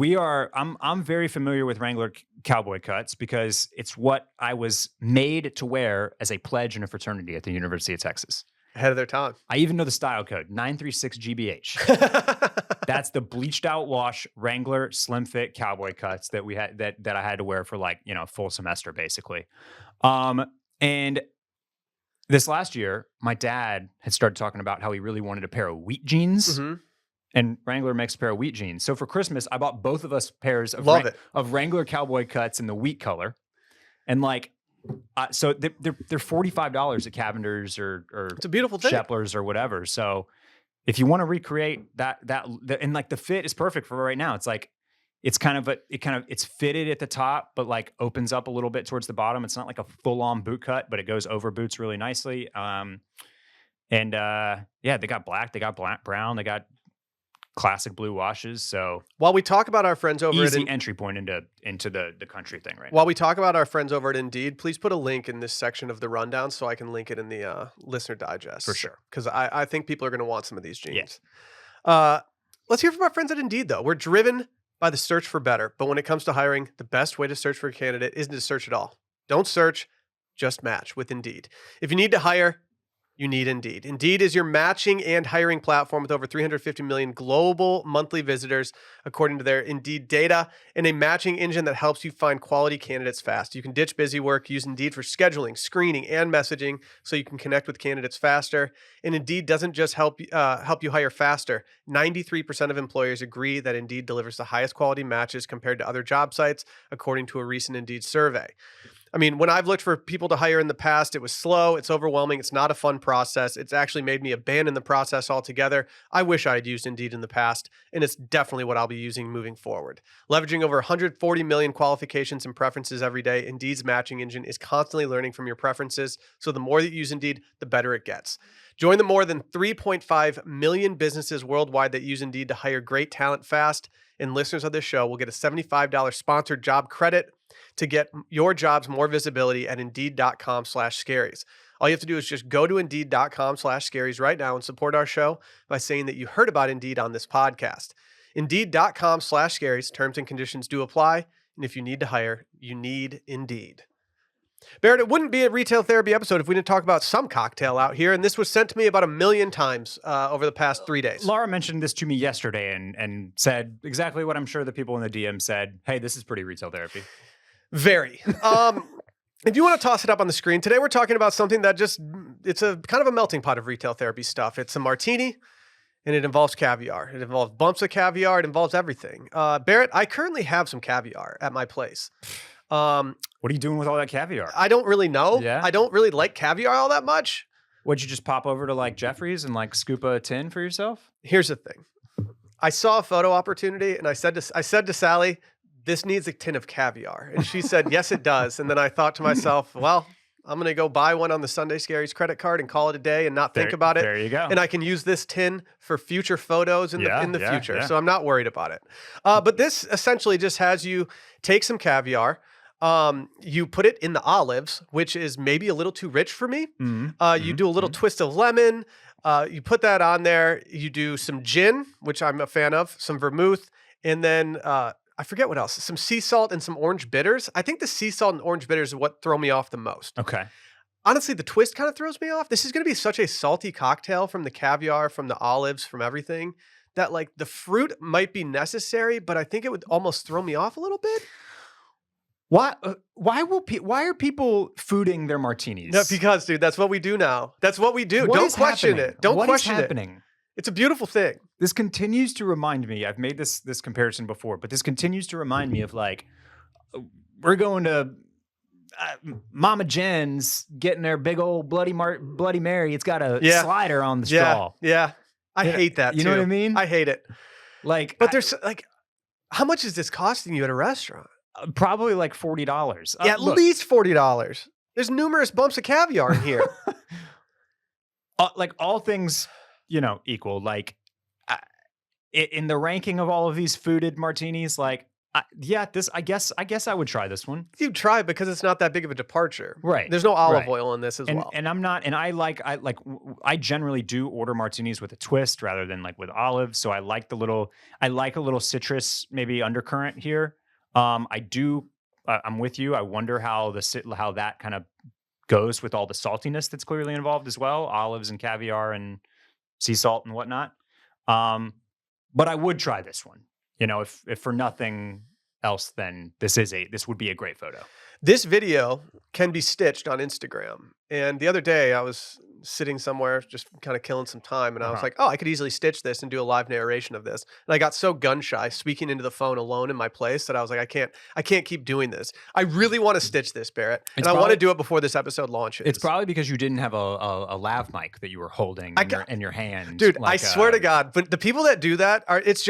B: I'm very familiar with Wrangler Cowboy cuts because it's what I was made to wear as a pledge in a fraternity at the University of Texas.
A: Ahead of their time.
B: I even know the style code, 936 GBH. That's the bleached out wash Wrangler slim fit cowboy cuts that we had that I had to wear for a full semester basically. And this last year, my dad had started talking about how he really wanted a pair of wheat jeans. Mm-hmm. And Wrangler makes a pair of wheat jeans. So for Christmas, I bought both of us pairs of Wrangler cowboy cuts in the wheat color. And so they're $45 at Cavender's or
A: it's a beautiful thing.
B: Shepler's or whatever. So if you want to recreate that and the fit is perfect for right now. It's fitted at the top, but opens up a little bit towards the bottom. It's not like a full on boot cut, but it goes over boots really nicely. They got black, they got brown, they got classic blue washes. So
A: while we talk about our friends over
B: easy entry point into the country thing right
A: now. While we talk about our friends over at Indeed, please put a link in this section of the rundown so I can link it in the listener digest.
B: For sure.
A: Because I think people are going to want some of these jeans. Yeah. Let's hear from our friends at Indeed, though. We're driven by the search for better, but when it comes to hiring, the best way to search for a candidate isn't to search at all. Don't search, just match with Indeed. If you need to hire, you need Indeed. Indeed is your matching and hiring platform with over 350 million global monthly visitors, according to their Indeed data, and a matching engine that helps you find quality candidates fast. You can ditch busy work, use Indeed for scheduling, screening, and messaging so you can connect with candidates faster. And Indeed doesn't just help you hire faster. 93% of employers agree that Indeed delivers the highest quality matches compared to other job sites, according to a recent Indeed survey. I mean, when I've looked for people to hire in the past, it was slow, it's overwhelming, it's not a fun process. It's actually made me abandon the process altogether. I wish I had used Indeed in the past, and it's definitely what I'll be using moving forward. Leveraging over 140 million qualifications and preferences every day, Indeed's matching engine is constantly learning from your preferences, so the more that you use Indeed, the better it gets. Join the more than 3.5 million businesses worldwide that use Indeed to hire great talent fast, and listeners of this show will get a $75 sponsored job credit to get your jobs more visibility at Indeed.com/scaries. All you have to do is just go to Indeed.com/scaries right now and support our show by saying that you heard about Indeed on this podcast. Indeed.com/scaries. Terms and conditions do apply. And if you need to hire, you need Indeed. Barrett, it wouldn't be a retail therapy episode if we didn't talk about some cocktail out here. And this was sent to me about 1 million times over the past 3 days.
B: Laura mentioned this to me yesterday and said exactly what I'm sure the people in the DM said. Hey, this is pretty retail therapy.
A: Very. If you want to toss it up on the screen, today we're talking about something that it's a kind of a melting pot of retail therapy stuff. It's a martini, and it involves caviar. It involves bumps of caviar. It involves everything. Barrett, I currently have some caviar at my place.
B: What are you doing with all that caviar?
A: I don't really know.
B: Yeah?
A: I don't really like caviar all that much.
B: Would you just pop over to Jeffrey's and scoop a tin for yourself?
A: Here's the thing. I saw a photo opportunity, and I said to Sally, this needs a tin of caviar. And she said, yes, it does. And then I thought to myself, well, I'm going to go buy one on the Sunday Scaries credit card and call it a day and not think about it.
B: There you go.
A: And I can use this tin for future photos in the future.
B: Yeah.
A: So I'm not worried about it. But this essentially just has you take some caviar. You put it in the olives, which is maybe a little too rich for me. You do a little twist of lemon. You put that on there. You do some gin, which I'm a fan of, some vermouth, and then I forget what else. Some sea salt and some orange bitters. I think the sea salt and orange bitters are what throw me off the most.
B: Okay.
A: Honestly, the twist kind of throws me off. This is going to be such a salty cocktail from the caviar, from the olives, from everything, that the fruit might be necessary, but I think it would almost throw me off a little bit.
B: Why are people fooding their martinis?
A: No, because, dude, that's what we do now. That's what we do. Don't question it. Don't question it. It's a beautiful thing.
B: This continues to remind me, I've made this comparison before, but this continues to remind me of we're going to Mama Jen's getting their big old Bloody Mary. It's got a slider on the straw.
A: Yeah. I hate that too.
B: You know what I mean?
A: I hate it. But there's how much is this costing you at a restaurant?
B: Probably $40.
A: Yeah, at least $40. There's numerous bumps of caviar in here.
B: All things, equal. In the ranking of all of these fooded martinis, I guess I would try this one.
A: You try because it's not that big of a departure.
B: Right.
A: There's no olive oil in this as well.
B: And I'm not, and I generally do order martinis with a twist rather than like with olives. So I like a little citrus, maybe undercurrent here. I'm with you. I wonder how that kind of goes with all the saltiness that's clearly involved as well. Olives and caviar and sea salt and whatnot. But I would try this one. If for nothing else, then this would be a great photo.
A: This video can be stitched on Instagram. And the other day I was sitting somewhere just kind of killing some time, and I was like, oh, I could easily stitch this and do a live narration of this. And I got so gun shy speaking into the phone alone in my place that I was like, I can't keep doing this. I really want to stitch this, Barrett, and I want to do it before this episode launches.
B: It's probably because you didn't have a lav mic that you were holding in your hand,
A: dude. I swear to God, but the people that do that it's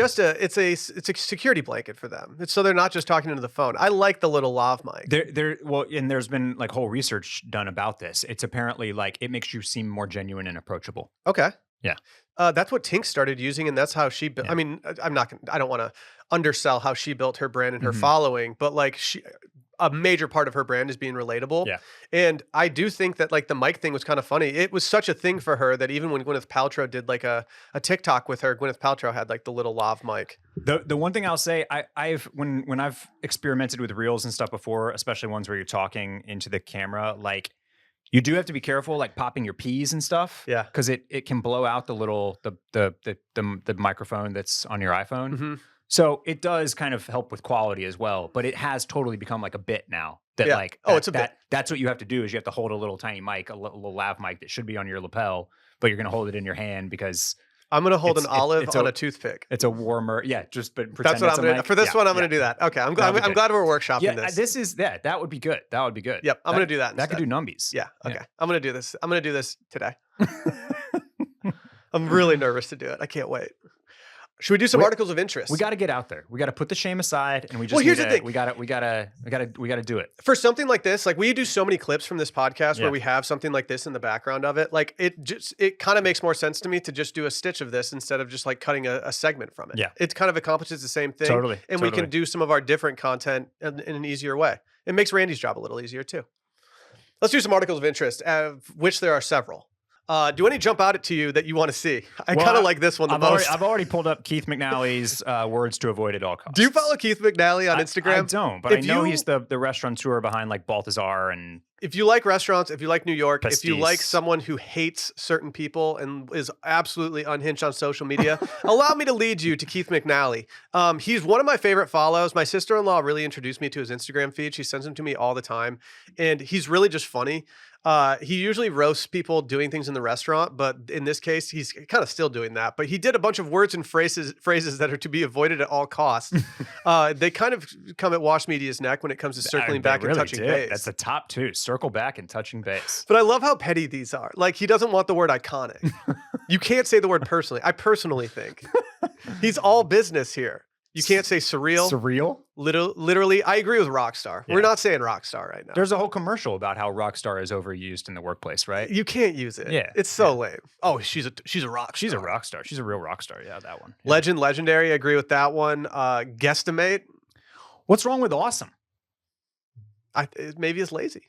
A: a security blanket for them. It's so they're not just talking into the phone. I like the little lav mic.
B: And there's been like whole research done about this. It's apparently like it makes you seem more genuine and approachable.
A: Okay.
B: Yeah.
A: That's what Tink started using, and that's how she built. Yeah. I mean, I don't want to undersell how she built her brand and her following, but like a major part of her brand is being relatable.
B: Yeah.
A: And I do think that like the mic thing was kind of funny. It was such a thing for her that even when Gwyneth Paltrow did like a TikTok with her, Gwyneth Paltrow had like the little lav mic.
B: The one thing I'll say, when I've experimented with reels and stuff before, especially ones where you're talking into the camera, like you do have to be careful, like popping your P's and stuff.
A: Yeah.
B: Because it can blow out the microphone that's on your iPhone.
A: Mm-hmm.
B: So it does kind of help with quality as well, but it has totally become like a bit now. It's a bit. That's what you have to do is you have to hold a little tiny mic, a little lav mic that should be on your lapel, but you're going to hold it in your hand because
A: I'm going to hold an olive on a toothpick.
B: It's a warmer. Yeah, just but pretend
A: that's what I'm going to do. For this one, I'm going to do that. Okay, I'm glad we're workshopping this.
B: That would be good. That would be good.
A: Yep, I'm going to do that instead.
B: That could do numbies.
A: Yeah, okay. Yeah. I'm going to do this. I'm going to do this today. I'm really nervous to do it. I can't wait. Should we do some articles of interest?
B: We got to get out there. We got to put the shame aside, and we just.
A: Well, here's the thing.
B: We got to do it
A: for something like this. Like we do so many clips from this podcast where we have something like this in the background of it. Like it kind of makes more sense to me to just do a stitch of this instead of just like cutting a segment from it.
B: Yeah,
A: it kind of accomplishes the same thing.
B: Totally,
A: and we can do some of our different content in an easier way. It makes Randy's job a little easier too. Let's do some articles of interest, of which there are several. Do any jump out to you that you want to see? I kind of like this one the most.
B: I've already pulled up Keith McNally's words to avoid at all costs.
A: Do you follow Keith McNally on Instagram?
B: I don't, but I know he's the restaurateur behind like Balthazar and.
A: If you like restaurants, if you like New York, if you like someone who hates certain people and is absolutely unhinged on social media, allow me to lead you to Keith McNally. He's one of my favorite follows. My sister-in-law really introduced me to his Instagram feed. She sends them to me all the time, and he's really just funny. He usually roasts people doing things in the restaurant, but in this case, he's kind of still doing that. But he did a bunch of words and phrases that are to be avoided at all costs. They kind of come at Wash Media's neck when it comes to circling back and touching base.
B: That's the top two. Circle back and touching base.
A: But I love how petty these are. Like, he doesn't want the word iconic. You can't say the word personally. I personally think. He's all business here. You can't say surreal.
B: Surreal?
A: Literally, I agree with rockstar. Yeah. We're not saying rockstar right now.
B: There's a whole commercial about how rockstar is overused in the workplace, right?
A: You can't use it.
B: Yeah.
A: It's so lame. Oh, she's a rock star.
B: She's a rock star. She's a real rock star. Yeah, that one. Yeah.
A: Legendary. I agree with that one. Guesstimate.
B: What's wrong with awesome?
A: Maybe it's lazy.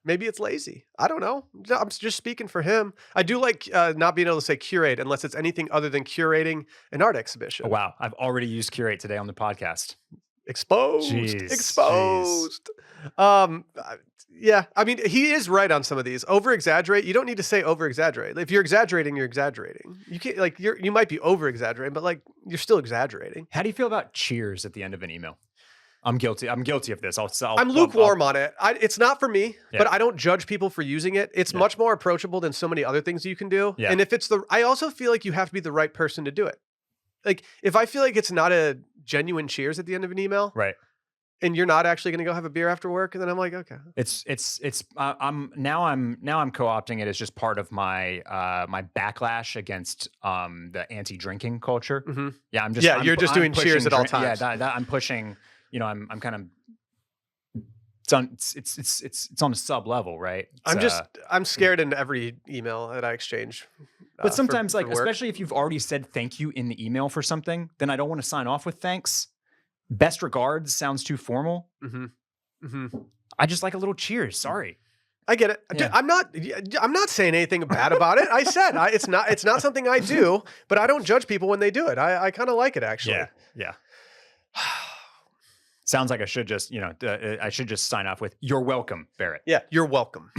A: Maybe it's lazy. I don't know. I'm just speaking for him. I do like not being able to say curate unless it's anything other than curating an art exhibition.
B: Oh, wow. I've already used curate today on the podcast.
A: Exposed.
B: Jeez,
A: exposed. Jeez. Yeah. I mean, he is right on some of these. Over-exaggerate. You don't need to say over-exaggerate. If you're exaggerating, you're exaggerating. You can't like you might be over-exaggerating, but like you're still exaggerating.
B: How do you feel about cheers at the end of an email? I'm guilty of this.
A: I'm lukewarm on it. It's not for me, but I don't judge people for using it. It's much more approachable than so many other things you can do.
B: Yeah.
A: And if I also feel like you have to be the right person to do it. Like if I feel like it's not a genuine cheers at the end of an email,
B: right?
A: And you're not actually going to go have a beer after work, and then I'm like, okay.
B: I'm co-opting it as just part of my my backlash against the anti-drinking culture.
A: Mm-hmm.
B: Yeah,
A: you're just doing cheers at all times.
B: Yeah, I'm pushing. You know, I'm kind of. It's on a sub level, right?
A: I'm scared in every email that I exchange.
B: But sometimes, especially if you've already said thank you in the email for something, then I don't want to sign off with thanks Best regards sounds too formal.
A: Mm-hmm. Mm-hmm.
B: I just like a little cheers. Sorry.
A: I get it. Yeah. I'm not saying anything bad about it. I said it's not something I do, but I don't judge people when they do it. I kind of like it actually.
B: Yeah. Sounds like I should just, I should just sign off with "You're welcome, Barrett."
A: Yeah, you're welcome.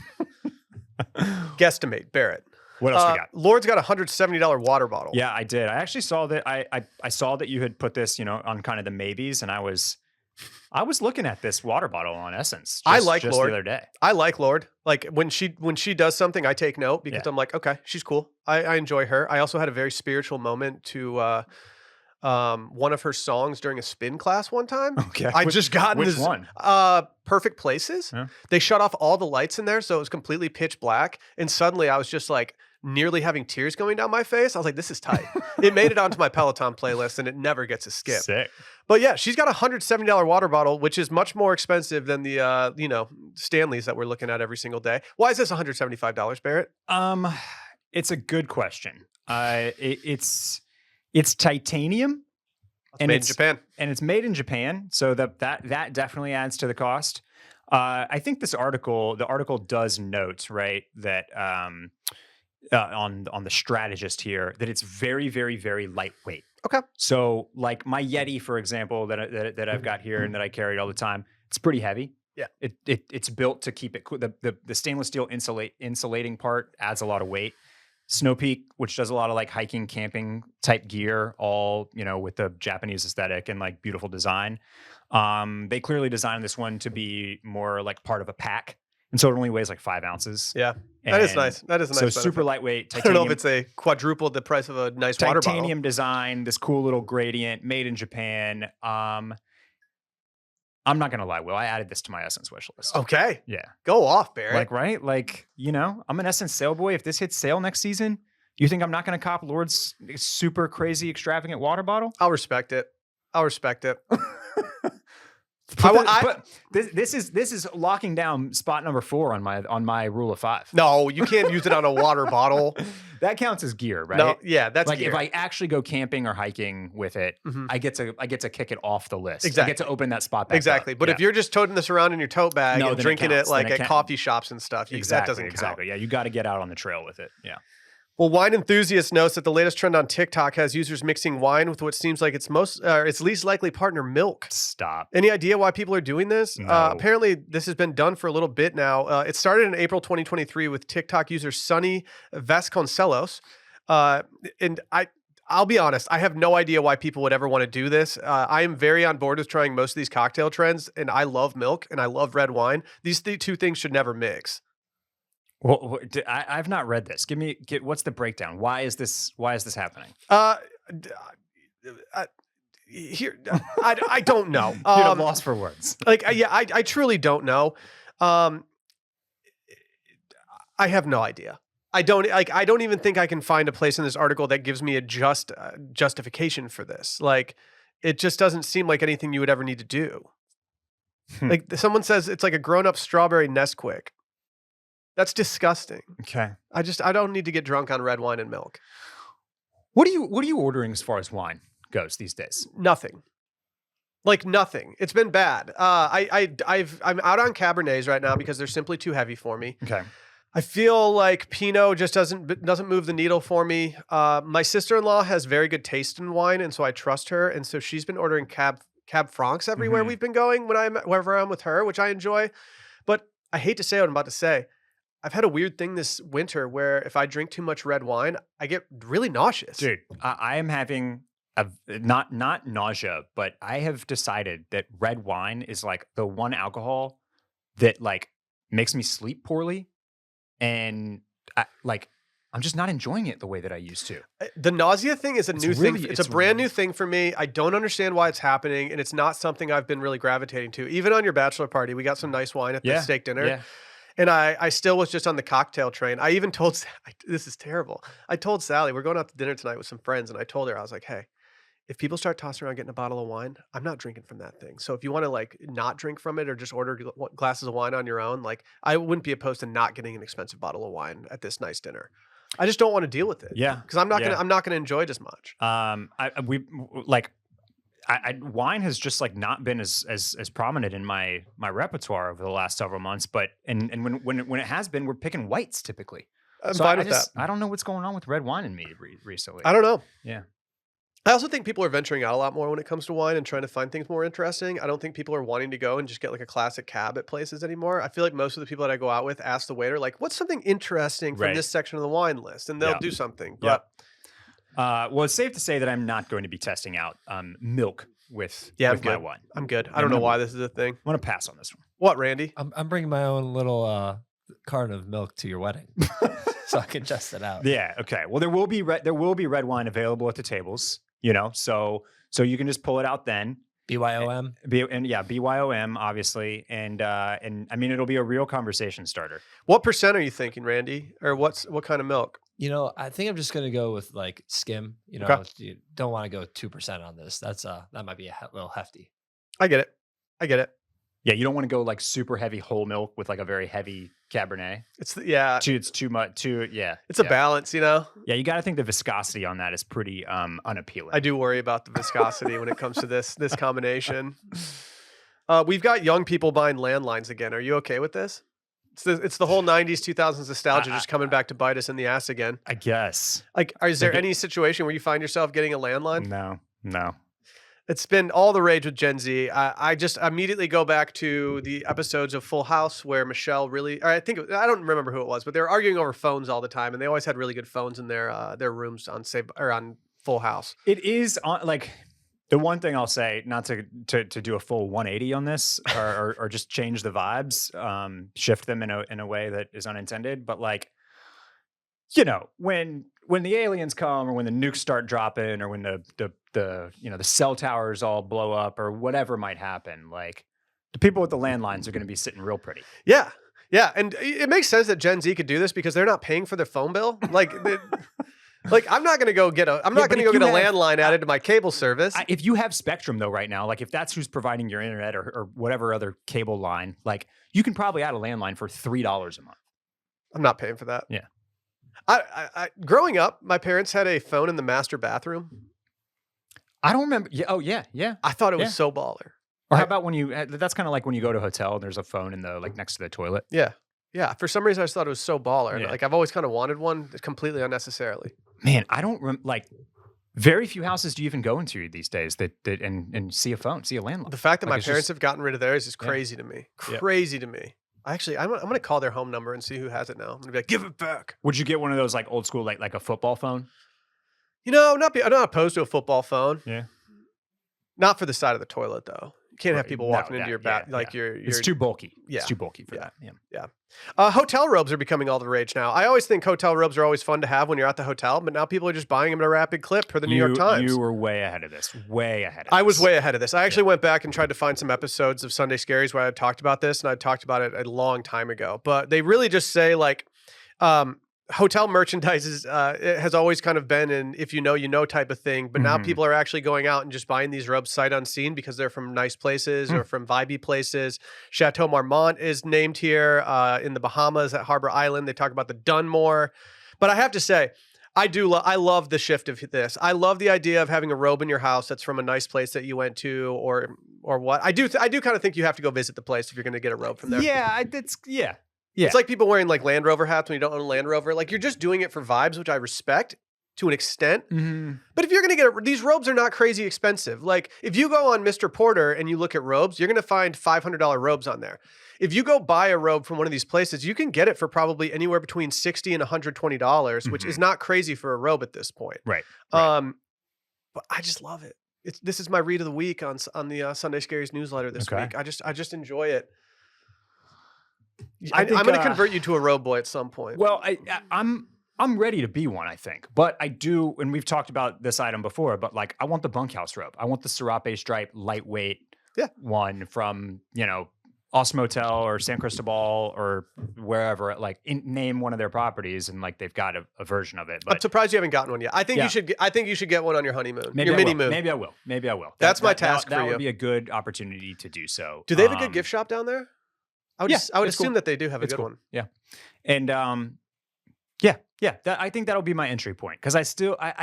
A: Guesstimate, Barrett.
B: What else we got?
A: Lord's got a $170 water bottle.
B: Yeah, I did. I actually saw that. I saw that you had put this, on kind of the maybes, and I was looking at this water bottle on Essence.
A: I like
B: Lord the other day.
A: I like Lord. Like when she does something, I take note because I'm like, okay, she's cool. I enjoy her. I also had a very spiritual moment to one of her songs during a spin class one time.
B: Okay.
A: I just got
B: which
A: this
B: one?
A: Perfect Places.
B: Yeah.
A: They shut off all the lights in there, so it was completely pitch black. And suddenly I was just like nearly having tears going down my face. I was like, this is tight. It made it onto my Peloton playlist and it never gets a skip.
B: Sick.
A: But yeah, she's got a $170 water bottle, which is much more expensive than the Stanleys that we're looking at every single day. Why is this $175, Barrett?
B: It's a good question. It's titanium,
A: and it's made in Japan,
B: and it's made in Japan, so that definitely adds to the cost. I think the article does note, right, that on the strategist here, that it's very, very, very lightweight.
A: Okay.
B: So like my Yeti, for example, that I've got here and that I carry all the time, it's pretty heavy.
A: Yeah. It's
B: built to keep it cool. The stainless steel insulating part adds a lot of weight. Snow Peak, which does a lot of like hiking, camping type gear, all, with the Japanese aesthetic and like beautiful design. They clearly designed this one to be more like part of a pack. And so it only weighs like 5 ounces.
A: Yeah. That is nice. That is a nice
B: So
A: benefit.
B: super lightweight.
A: Titanium. I don't know if it's a quadruple the price of a nice water bottle.
B: Titanium design, this cool little gradient, made in Japan. I'm not going to lie, Will. I added this to my Essence wish list.
A: Okay.
B: Yeah.
A: Go off, Barrett.
B: Like, right? Like, I'm an Essence sale boy. If this hits sale next season, you think I'm not going to cop Lord's super crazy extravagant water bottle?
A: I'll respect it.
B: But this is locking down spot number 4 on my rule of 5.
A: No, you can't use it on a water bottle.
B: That counts as gear, right?
A: No, yeah, that's
B: like
A: gear.
B: If I actually go camping or hiking with it, I get to kick it off the list.
A: Exactly.
B: I get to open that spot back
A: Exactly.
B: up.
A: But if you're just toting this around in your tote bag and drinking it like at coffee shops and stuff, that doesn't count.
B: Exactly. Yeah, you got to get out on the trail with it. Yeah.
A: Well, Wine Enthusiast notes that the latest trend on TikTok has users mixing wine with what seems like its least likely partner, milk.
B: Stop.
A: Any idea why people are doing this?
B: No.
A: Apparently, this has been done for a little bit now. It started in April 2023 with TikTok user Sunny Vasconcelos. And I'll be honest, I have no idea why people would ever want to do this. I am very on board with trying most of these cocktail trends, and I love milk and I love red wine. These two things should never mix.
B: Well, I've not read this. What's the breakdown? Why is this happening?
A: Here, I don't know.
B: You're at a loss for words.
A: I truly don't know. I have no idea. I don't even think I can find a place in this article that gives me a justification for this. Like, it just doesn't seem like anything you would ever need to do. Like someone says it's like a grown-up strawberry Nesquik. That's disgusting.
B: Okay.
A: I don't need to get drunk on red wine and milk.
B: What are you ordering as far as wine goes these days?
A: Nothing. Like nothing. It's been bad. I'm out on Cabernets right now because they're simply too heavy for me.
B: Okay.
A: I feel like Pinot just doesn't move the needle for me. My sister-in-law has very good taste in wine, and so I trust her. And so she's been ordering Cab Francs everywhere we've been going wherever I'm with her, which I enjoy. But I hate to say what I'm about to say. I've had a weird thing this winter where if I drink too much red wine, I get really nauseous.
B: Dude, I am having not nausea, but I have decided that red wine is like the one alcohol that like makes me sleep poorly, and I'm just not enjoying it the way that I used to.
A: The nausea thing is a new thing. It's a brand new thing for me. I don't understand why it's happening, and it's not something I've been really gravitating to. Even on your bachelor party, we got some nice wine at the steak dinner.
B: Yeah.
A: And I still was just on the cocktail train. I even told, this is terrible. I told Sally, we're going out to dinner tonight with some friends. And I told her, I was like, hey, if people start tossing around getting a bottle of wine, I'm not drinking from that thing. So if you want to like not drink from it or just order glasses of wine on your own, like I wouldn't be opposed to not getting an expensive bottle of wine at this nice dinner. I just don't want to deal with it.
B: Yeah.
A: Because I'm not going to enjoy it as much.
B: I wine has just like not been as prominent in my repertoire over the last several months. But and when it has been, we're picking whites typically.
A: I'm fine with that.
B: I don't know what's going on with red wine in me recently.
A: I don't know.
B: Yeah.
A: I also think people are venturing out a lot more when it comes to wine and trying to find things more interesting. I don't think people are wanting to go and just get like a classic cab at places anymore. I feel like most of the people that I go out with ask the waiter, like, what's something interesting from this section of the wine list? And they'll do something. But
B: well, it's safe to say that I'm not going to be testing out milk with my wine.
A: I'm good. I don't know why this is a thing.
B: I'm going to pass on this one.
A: What, Randy?
C: I'm bringing my own little carton of milk to your wedding. So I can test it out.
B: Yeah. Okay. Well, there will be red wine available at the tables. So you can just pull it out then.
C: BYOM.
B: BYOM, obviously, and I mean it'll be a real conversation starter.
A: What percent are you thinking, Randy? Or what kind of milk?
C: I think I'm just gonna go with like skim. You don't want to go 2% on this. That might be a little hefty.
A: I get it.
B: Yeah, you don't want to go like super heavy whole milk with like a very heavy Cabernet.
A: It's
B: too much.
A: It's a balance,
B: Yeah, you got to think the viscosity on that is pretty unappealing.
A: I do worry about the viscosity when it comes to this combination. We've got young people buying landlines again. Are you okay with this? It's the whole 90s, 2000s nostalgia just coming back to bite us in the ass again.
B: I guess.
A: Like, is there any situation where you find yourself getting a landline?
B: No.
A: It's been all the rage with Gen Z. I just immediately go back to the episodes of Full House where Michelle I don't remember who it was, but they were arguing over phones all the time, and they always had really good phones in their rooms on Full House.
B: It is like the one thing I'll say, not to do a full 180 on this or just change the vibes, shift them in a way that is unintended, but like, when the aliens come or when the nukes start dropping or when the cell towers all blow up or whatever might happen, like the people with the landlines are going to be sitting real pretty.
A: Yeah. And it makes sense that Gen Z could do this because they're not paying for their phone bill. Like, I'm not going to go get a landline added to my cable service.
B: If you have Spectrum though, right now, like if that's who's providing your internet or whatever other cable line, like you can probably add a landline for $3 a month.
A: I'm not paying for that.
B: Yeah.
A: I growing up, my parents had a phone in the master bathroom.
B: I don't remember. Yeah. Oh, yeah.
A: I thought it was so baller.
B: Or how about that's kind of like when you go to a hotel and there's a phone in the next to the toilet.
A: Yeah. For some reason, I just thought it was so baller. Yeah. Like I've always kind of wanted one completely unnecessarily.
B: Man, I don't very few houses do you even go into these days that and see a phone, see a landline.
A: The fact that my parents have gotten rid of theirs is crazy to me. Crazy to me. Actually, I'm going to call their home number and see who has it now. I'm going to be like, give it back.
B: Would you get one of those like old school, like a football phone?
A: I'm not opposed to a football phone.
B: Yeah.
A: Not for the side of the toilet, though. You can't have people walking into your bath.
B: It's too bulky.
A: Yeah.
B: It's too bulky for that.
A: Yeah. Hotel robes are becoming all the rage now. I always think hotel robes are always fun to have when you're at the hotel, but now people are just buying them at a rapid clip for the New York Times.
B: You were way ahead of this.
A: I was way ahead of this. I actually went back and tried to find some episodes of Sunday Scaries where I had talked about this, and I talked about it a long time ago. But they really just say like, hotel merchandise it has always kind of been an if you know type of thing, but now people are actually going out and just buying these robes sight unseen because they're from nice places or from vibey places. Chateau Marmont is named here in the Bahamas at Harbor Island. They talk about the Dunmore, but I have to say, I love the shift of this. I love the idea of having a robe in your house that's from a nice place that you went to or what. I do kind of think you have to go visit the place if you're going to get a robe from there.
B: Yeah.
A: It's like people wearing like Land Rover hats when you don't own a Land Rover. Like you're just doing it for vibes, which I respect to an extent.
B: Mm-hmm.
A: But if you're going to these robes are not crazy expensive. Like if you go on Mr. Porter and you look at robes, you're going to find $500 robes on there. If you go buy a robe from one of these places, you can get it for probably anywhere between $60 and $120, which is not crazy for a robe at this point.
B: Right.
A: But I just love it. This is my read of the week on the Sunday Scaries newsletter this week. I just enjoy it. I'm going to convert you to a robe boy at some point.
B: Well, I'm ready to be one, I think. But I do, and we've talked about this item before, but like I want the bunkhouse robe. I want the serape stripe lightweight one from, Osmotel or San Cristobal or wherever, name one of their properties and like they've got a version of it. But
A: I'm surprised you haven't gotten one yet. I think you should get one on your honeymoon.
B: Maybe
A: your mini moon.
B: Maybe I will.
A: That's my task for you.
B: That would be a good opportunity to do so.
A: Do they have a good gift shop down there? I would assume that they do have a good one.
B: Yeah. And I think that'll be my entry point because I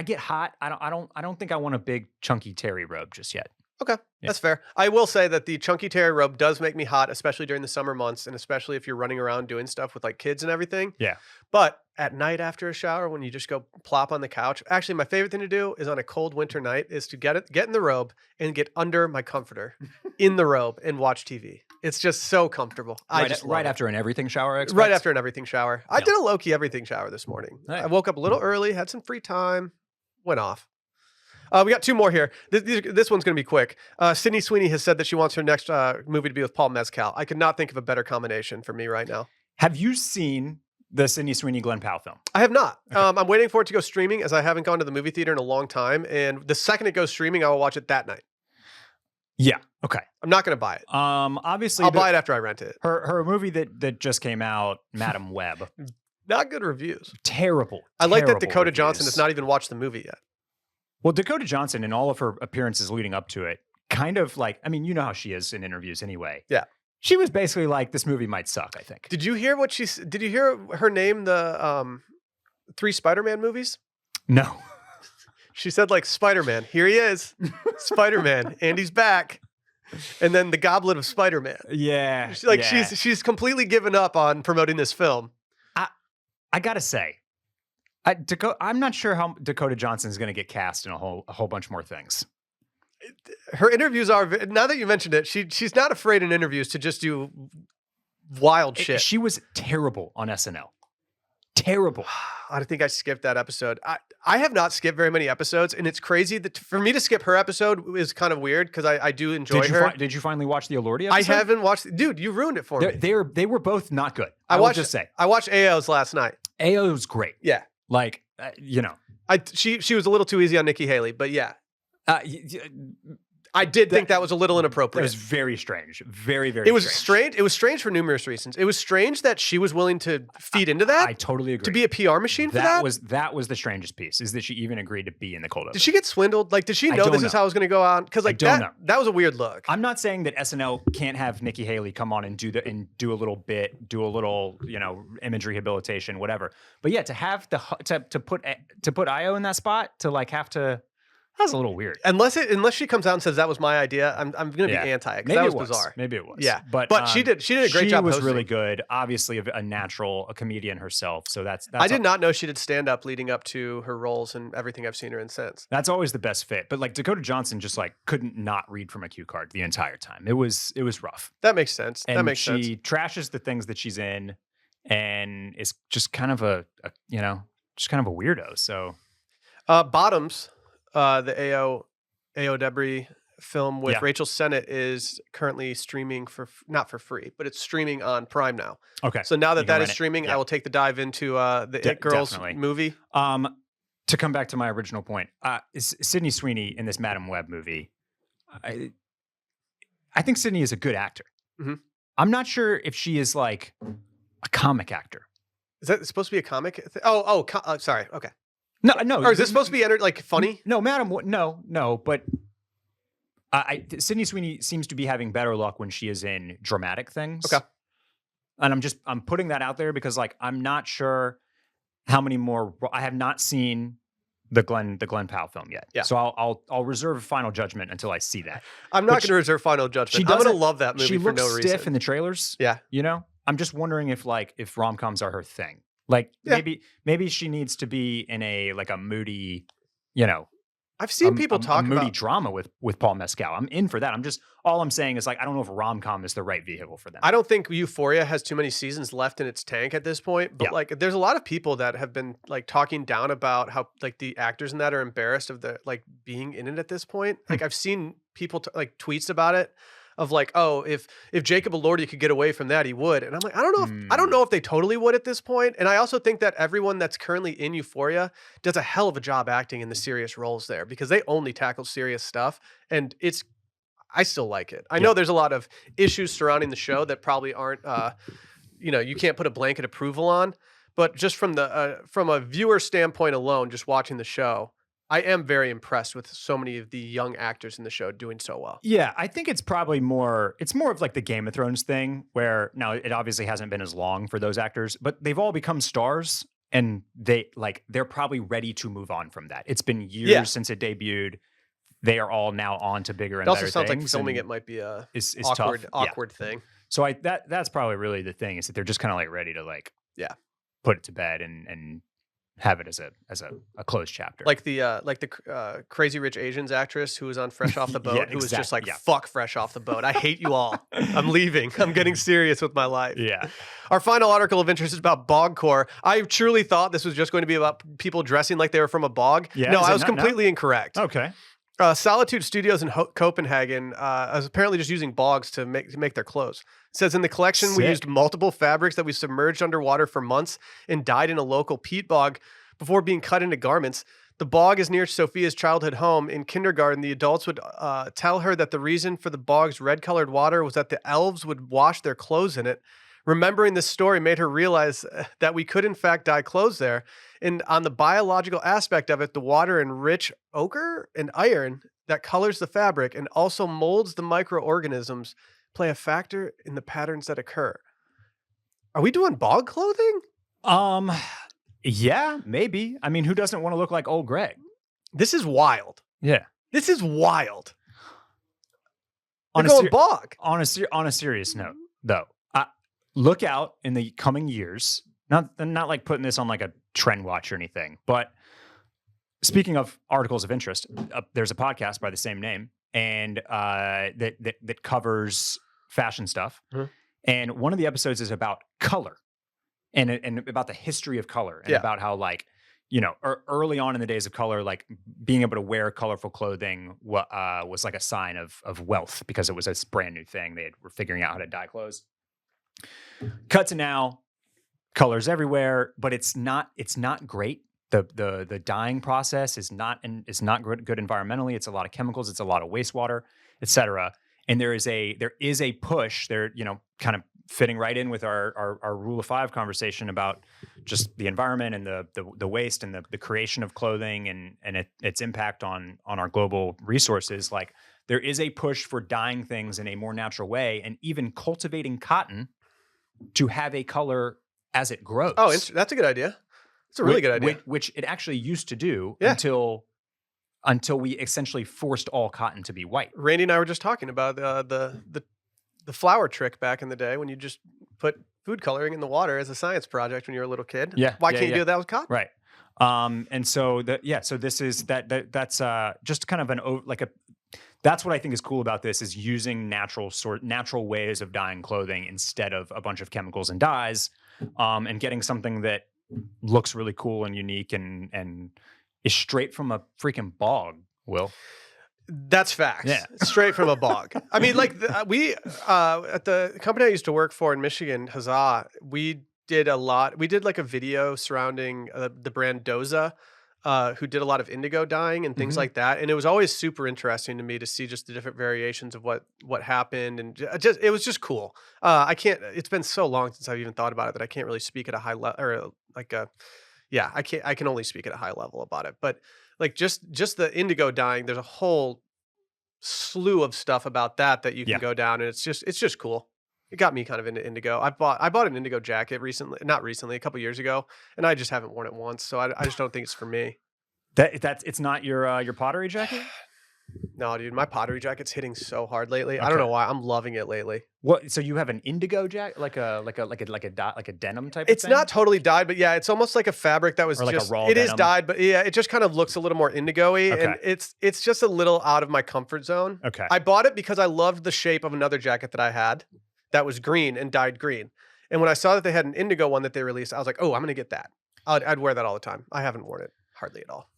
B: get hot. I don't think I want a big chunky terry robe just yet.
A: Okay, that's fair. I will say that the chunky terry robe does make me hot, especially during the summer months, and especially if you're running around doing stuff with like kids and everything.
B: Yeah.
A: But at night after a shower, when you just go plop on the couch, actually my favorite thing to do is on a cold winter night is to get in the robe and get under my comforter in the robe and watch TV. It's just so comfortable.
B: Right after an everything shower, I expect?
A: Right after an everything shower. I did a low-key everything shower this morning. I woke up a little early, had some free time, went off. We got two more here. This one's going to be quick. Sydney Sweeney has said that she wants her next movie to be with Paul Mescal. I could not think of a better combination for me right now.
B: Have you seen the Sydney Sweeney Glenn Powell film?
A: I have not. Okay. I'm waiting for it to go streaming as I haven't gone to the movie theater in a long time. And the second it goes streaming, I will watch it that night.
B: Yeah. Okay.
A: I'm not going to buy it.
B: Obviously,
A: I'll buy it after I rent it.
B: Her movie that just came out, Madam Web.
A: Not good reviews.
B: Terrible.
A: I like that Dakota Johnson has not even watched the movie yet.
B: Well, Dakota Johnson, in all of her appearances leading up to it, kind of like, I mean, you know how she is in interviews anyway.
A: Yeah.
B: She was basically like, this movie might suck, I think.
A: Did you hear did you hear her name the 3 Spider-Man movies?
B: No.
A: She said like, Spider-Man, here he is. Spider-Man, and he's back. And then the Goblet of Spider-Man.
B: Yeah.
A: She's completely given up on promoting this film.
B: I gotta say, I'm not sure how Dakota Johnson is going to get cast in a whole bunch more things.
A: Her interviews are, now that you mentioned it, she's not afraid in interviews to just do wild shit.
B: She was terrible on SNL. Terrible.
A: I think I skipped that episode. I have not skipped very many episodes, and it's crazy that for me to skip her episode is kind of weird because I do enjoy her.
B: Did you finally watch the Elordi episode?
A: I haven't watched. Dude, you ruined it for me.
B: They were both not good.
A: I watched AO's last night.
B: AO's great.
A: Yeah.
B: Like,
A: she was a little too easy on Nikki Haley, but yeah. I did think that was a little inappropriate.
B: It was very strange. Very, very
A: It was strange. It was strange for numerous reasons. It was strange that she was willing to feed into that.
B: I totally agree.
A: To be a PR machine for that?
B: That was the strangest piece, is that she even agreed to be in the cold open.
A: Did she get swindled? Like, did she know this is how it was going to go on? Because like that was a weird look.
B: I'm not saying that SNL can't have Nikki Haley come on and do a little bit, do a little, image rehabilitation, whatever. But yeah, to have to put Io in that spot, to like have to. That's a little weird.
A: Unless she comes out and says that was my idea, I'm going to be anti it. That was bizarre.
B: Maybe it was.
A: Yeah, but she did a great job.
B: She was
A: hosting.
B: really good. Obviously, a comedian herself. So that's
A: I did not know she did stand up leading up to her roles and everything I've seen her in since.
B: That's always the best fit. But like Dakota Johnson just like couldn't not read from a cue card the entire time. It was rough.
A: That makes sense.
B: And she trashes the things that she's in, and is just kind of a weirdo. So,
A: Bottoms, the AO Debris film with Rachel Sennett is currently streaming not for free, but it's streaming on Prime now.
B: Okay.
A: So now that is streaming, I will take the dive into the It Girls movie.
B: To come back to my original point, Sydney Sweeney in this Madam Web movie, I think Sydney is a good actor.
A: Mm-hmm.
B: I'm not sure if she is like a comic actor.
A: Is that supposed to be a comic? Sorry. Okay.
B: No.
A: Or is this supposed to be like funny?
B: No, Madam. No. But Sydney Sweeney seems to be having better luck when she is in dramatic things.
A: Okay.
B: And I'm putting that out there because like I'm not sure how many more. I have not seen the Glenn Powell film yet.
A: Yeah.
B: So I'll reserve final judgment until I see that.
A: I'm not going to reserve final judgment. I'm going to love that movie for no reason.
B: She looks stiff in the trailers.
A: Yeah.
B: I'm just wondering if rom-coms are her thing. Like maybe she needs to be in a moody,
A: I've seen people talk
B: about
A: moody
B: drama with Paul Mescal. I'm in for that. All I'm saying is like I don't know if a rom-com is the right vehicle for them.
A: I don't think Euphoria has too many seasons left in its tank at this point. But like there's a lot of people that have been like talking down about how like the actors in that are embarrassed of the like being in it at this point. Like I've seen people like tweets about it. Of like, oh, if Jacob Elordi could get away from that, he would. And I'm like, I don't know if they totally would at this point. And I also think that everyone that's currently in Euphoria does a hell of a job acting in the serious roles there because they only tackle serious stuff. And I still like it. I know there's a lot of issues surrounding the show that probably aren't, you can't put a blanket approval on. But just from a viewer standpoint alone, just watching the show, I am very impressed with so many of the young actors in the show doing so well.
B: Yeah, I think it's probably more of like the Game of Thrones thing where now it obviously hasn't been as long for those actors, but they've all become stars and they're probably ready to move on from that. It's been years since it debuted. they are all now on to bigger and
A: it
B: better
A: also sounds
B: things.
A: like filming it might be a
B: is
A: awkward thing.
B: So that's probably really the thing, is that they're just kind of like ready to like put it to bed and have it as a closed chapter.
A: Like the Crazy Rich Asians actress who was on Fresh Off the Boat, who was just like, fuck Fresh Off the Boat. I hate you all. I'm leaving. I'm getting serious with my life.
B: Yeah.
A: Our final article of interest is about bogcore. I truly thought this was just going to be about people dressing like they were from a bog.
B: Yeah,
A: no, I was completely incorrect.
B: Okay.
A: Solitude Studios in Copenhagen is apparently just using bogs to make their clothes. It says in the collection, we used multiple fabrics that we submerged underwater for months and dyed in a local peat bog before being cut into garments. The bog is near Sophia's childhood home. In kindergarten, the adults would tell her that the reason for the bog's red-colored water was that the elves would wash their clothes in it. Remembering this story made her realize that we could, in fact, dye clothes there. And on the biological aspect of it, the water enriched ochre and iron that colors the fabric and also molds the microorganisms play a factor in the patterns that occur. Are we doing bog clothing?
B: Yeah, maybe. I mean, who doesn't want to look like old Greg?
A: This is wild.
B: Yeah.
A: This is wild.
B: On
A: bog.
B: On a serious note, though, look out in the coming years. Not like putting this on like a trend watch or anything, but speaking of articles of interest, there's a podcast by the same name and that covers fashion stuff. Mm-hmm. And one of the episodes is about color and about the history of color and about how, like, you know, early on in the days of color, like being able to wear colorful clothing was like a sign of wealth because it was a brand new thing. They were figuring out how to dye clothes. Cut to now, colors everywhere, but it's not great. The dyeing process is not good environmentally. It's a lot of chemicals. It's a lot of wastewater, etc. And there is a push there, you know, kind of fitting right in with our Rule of 5 conversation about just the environment and the waste and the creation of clothing and its impact on our global resources. Like, there is a push for dyeing things in a more natural way and even cultivating cotton to have a color as it grows.
A: Oh, that's a good idea. It's a really good idea.
B: Which it actually used to do until we essentially forced all cotton to be white.
A: Randy and I were just talking about the flour trick back in the day when you just put food coloring in the water as a science project when you were a little kid.
B: Yeah.
A: Why can't you do that with cotton?
B: Right. And so so this is that's just kind of that's what I think is cool about this, is using natural ways of dyeing clothing instead of a bunch of chemicals and dyes, and getting something that looks really cool and unique and is straight from a freaking bog, Will.
A: That's facts.
B: Yeah.
A: Straight from a bog. I mean, like we at the company I used to work for in Michigan, Huzzah, we did like a video surrounding the brand Doza, who did a lot of indigo dyeing and things like that. And it was always super interesting to me to see just the different variations of what happened. And it was just cool. It's been so long since I've even thought about it that I can't really speak at a high level, or I can only speak at a high level about it. But like just the indigo dyeing, there's a whole slew of stuff about that you can go down, and it's just cool. It got me kind of into indigo. I bought an indigo jacket a couple years ago, and I just haven't worn it once. So I just don't think it's for me.
B: It's not your pottery jacket?
A: No, dude, my pottery jacket's hitting so hard lately. Okay. I don't know why. I'm loving it lately.
B: What? So you have an indigo jacket, like a denim type?
A: It's
B: of thing?
A: not totally dyed, but yeah, it's almost like a fabric that was
B: or like
A: just.
B: A raw
A: it
B: denim.
A: Is dyed, but yeah, it just kind of looks a little more indigo-y, and it's just a little out of my comfort zone.
B: Okay.
A: I bought it because I loved the shape of another jacket that I had that was green and dyed green, and when I saw that they had an indigo one that they released, I was like, oh, I'm gonna get that. I'd wear that all the time. I haven't worn it hardly at all.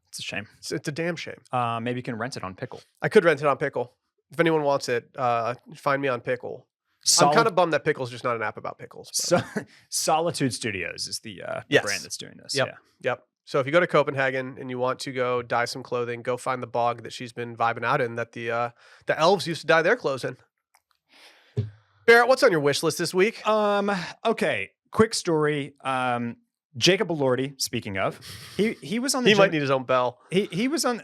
B: It's a shame.
A: It's a damn shame.
B: Maybe you can rent it on Pickle.
A: I could rent it on Pickle. If anyone wants it, find me on Pickle. I'm kind of bummed that Pickle's just not an app about pickles.
B: Solitude Studios is the brand that's doing this.
A: Yep. So if you go to Copenhagen and you want to go dye some clothing, go find the bog that she's been vibing out in, that the elves used to dye their clothes in. Barrett, what's on your wish list this week?
B: Okay. Quick story. Jacob Elordi, speaking of, he was on the.
A: He might need his own bell.
B: He was on.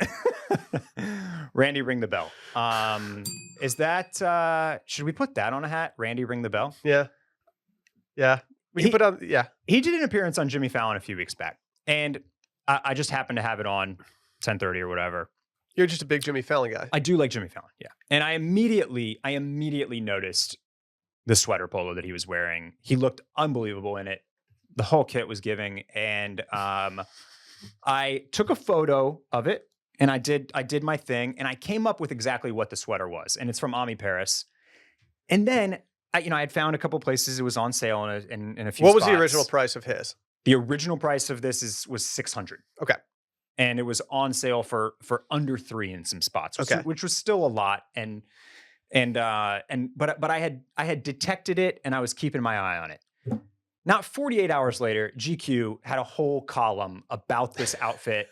B: Randy, ring the bell. Is that? Should we put that on a hat? Randy, ring the bell.
A: Yeah. We can put on. Yeah.
B: He did an appearance on Jimmy Fallon a few weeks back, and I just happened to have it on 10:30 or whatever,
A: You're just a big Jimmy Fallon guy.
B: I do like Jimmy Fallon, yeah. And I immediately noticed the sweater polo that he was wearing. He looked unbelievable in it. The whole kit was giving, and I took a photo of it, and I did my thing, and I came up with exactly what the sweater was, and it's from Ami Paris. And then I had found a couple places it was on sale in a few.
A: What was
B: spots.
A: the original price of his?
B: The original price of this was $600.
A: Okay.
B: And it was on sale for under $3 in some spots, which was still a lot. But I had detected it, and I was keeping my eye on it. Not 48 hours later, GQ had a whole column about this outfit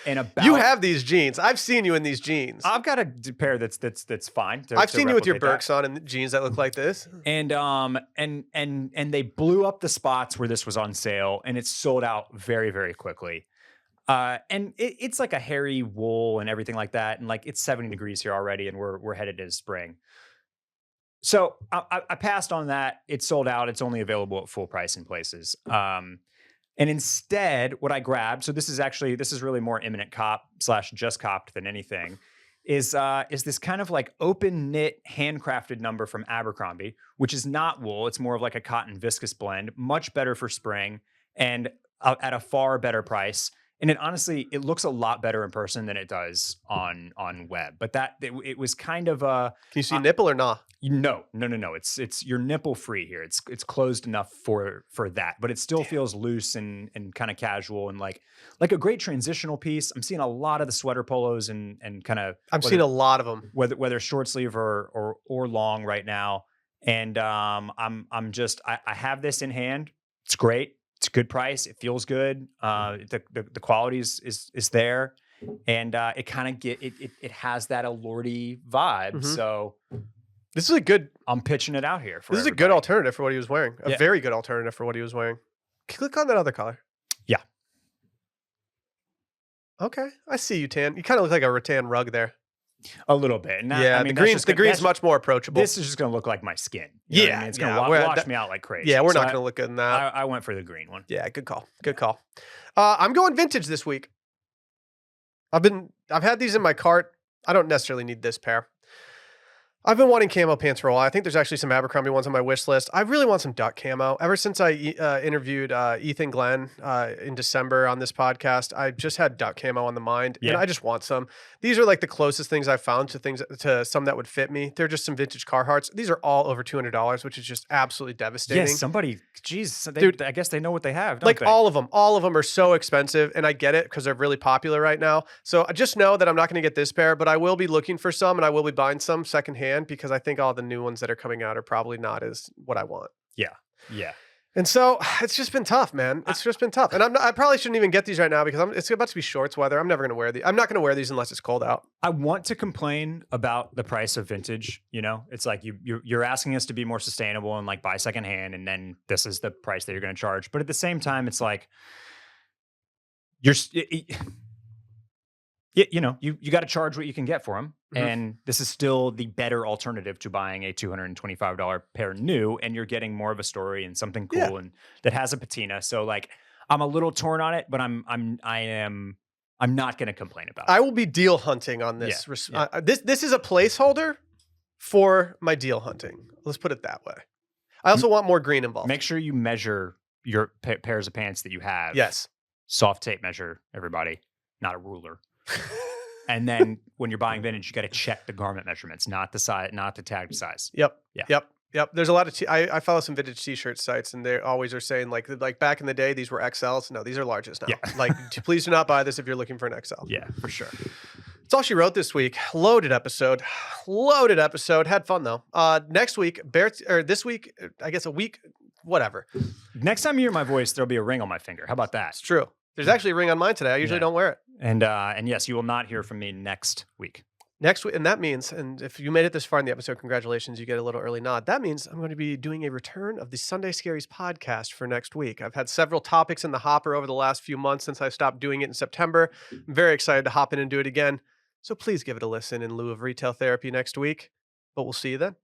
B: and about.
A: You have these jeans. I've seen you in these jeans.
B: I've got a pair that's fine.
A: I've seen you with your Birks on and jeans that look like this.
B: And they blew up the spots where this was on sale, and it sold out very, very quickly. And it's like a hairy wool and everything like that, and like it's 70 degrees here already, and we're headed to spring. So I passed on that. It sold out. It's only available at full price in places. And instead, what I grabbed, so this is really more imminent cop / just copped than anything, is this kind of like open knit handcrafted number from Abercrombie, which is not wool. It's more of like a cotton viscose blend, much better for spring and at a far better price. And it looks a lot better in person than it does on web. But it was kind of a.
A: Can you see nipple or not?
B: No. It's you're nipple free here. It's closed enough for that, but it still feels loose and kind of casual and like a great transitional piece. I'm seeing a lot of the sweater polos and kind of.
A: I'm seeing a lot of them,
B: whether short sleeve or long right now. And I have this in hand. It's great. It's a good price. It feels good. The quality is there, and it kind of it has that allure-y vibe. Mm-hmm. So
A: this is a good.
B: I'm pitching it out here.
A: This is a good alternative for what he was wearing. A very good alternative for what he was wearing. Click on that other color.
B: Yeah.
A: Okay, I see you, tan. You kind of look like a rattan rug there.
B: A little bit.
A: The green's much more approachable.
B: This is just going to look like my skin. You know what I mean? It's going to wash me out like crazy.
A: Yeah, we're not going to look good in that.
B: I went for the green one.
A: Yeah, good call. I'm going vintage this week. I've had these in my cart. I don't necessarily need this pair. I've been wanting camo pants for a while. I think there's actually some Abercrombie ones on my wish list. I really want some duck camo. Ever since I interviewed Ethan Glenn in December on this podcast, I just had duck camo on the mind, and I just want some. These are like the closest things I've found to some that would fit me. They're just some vintage Carhartts. These are all over $200, which is just absolutely devastating.
B: Yes, dude, I guess they know what they have, don't
A: like
B: they?
A: All of them are so expensive, and I get it because they're really popular right now. So I just know that I'm not going to get this pair, but I will be looking for some, and I will be buying some secondhand because I think all the new ones that are coming out are probably not as what I want.
B: Yeah.
A: And so it's just been tough, man. It's just been tough. And I probably shouldn't even get these right now because it's about to be shorts weather. I'm never going to wear these. I'm not going to wear these unless it's cold out.
B: I want to complain about the price of vintage. It's like you're asking us to be more sustainable and like buy secondhand, and then this is the price that you're going to charge. But at the same time, it's like you got to charge what you can get for them. Mm-hmm. And this is still the better alternative to buying a $225 pair new, and you're getting more of a story and something cool and that has a patina. So like, I'm a little torn on it, but I'm not going to complain about it.
A: I will be deal hunting on this. This is a placeholder for my deal hunting. Let's put it that way. I also want more green involved.
B: Make sure you measure your pairs of pants that you have.
A: Yes.
B: Soft tape measure, everybody, not a ruler. And then when you're buying vintage, you got to check the garment measurements, not the size, not the tagged size.
A: Yep. There's a lot of I follow some vintage t-shirt sites, and they always are saying like back in the day these were XLs. No, these are larges now. Yeah. Like please do not buy this if you're looking for an XL.
B: Yeah, for sure.
A: That's all she wrote this week. Loaded episode. Had fun though. Next week, this week, I guess a week, whatever.
B: Next time you hear my voice, there'll be a ring on my finger. How about that?
A: It's true. There's actually a ring on mine today. I usually don't wear it.
B: And yes, you will not hear from me next week.
A: Next week, and that means, and if you made it this far in the episode, congratulations, you get a little early nod. That means I'm going to be doing a return of the Sunday Scaries podcast for next week. I've had several topics in the hopper over the last few months since I stopped doing it in September. I'm very excited to hop in and do it again. So please give it a listen in lieu of retail therapy next week. But we'll see you then.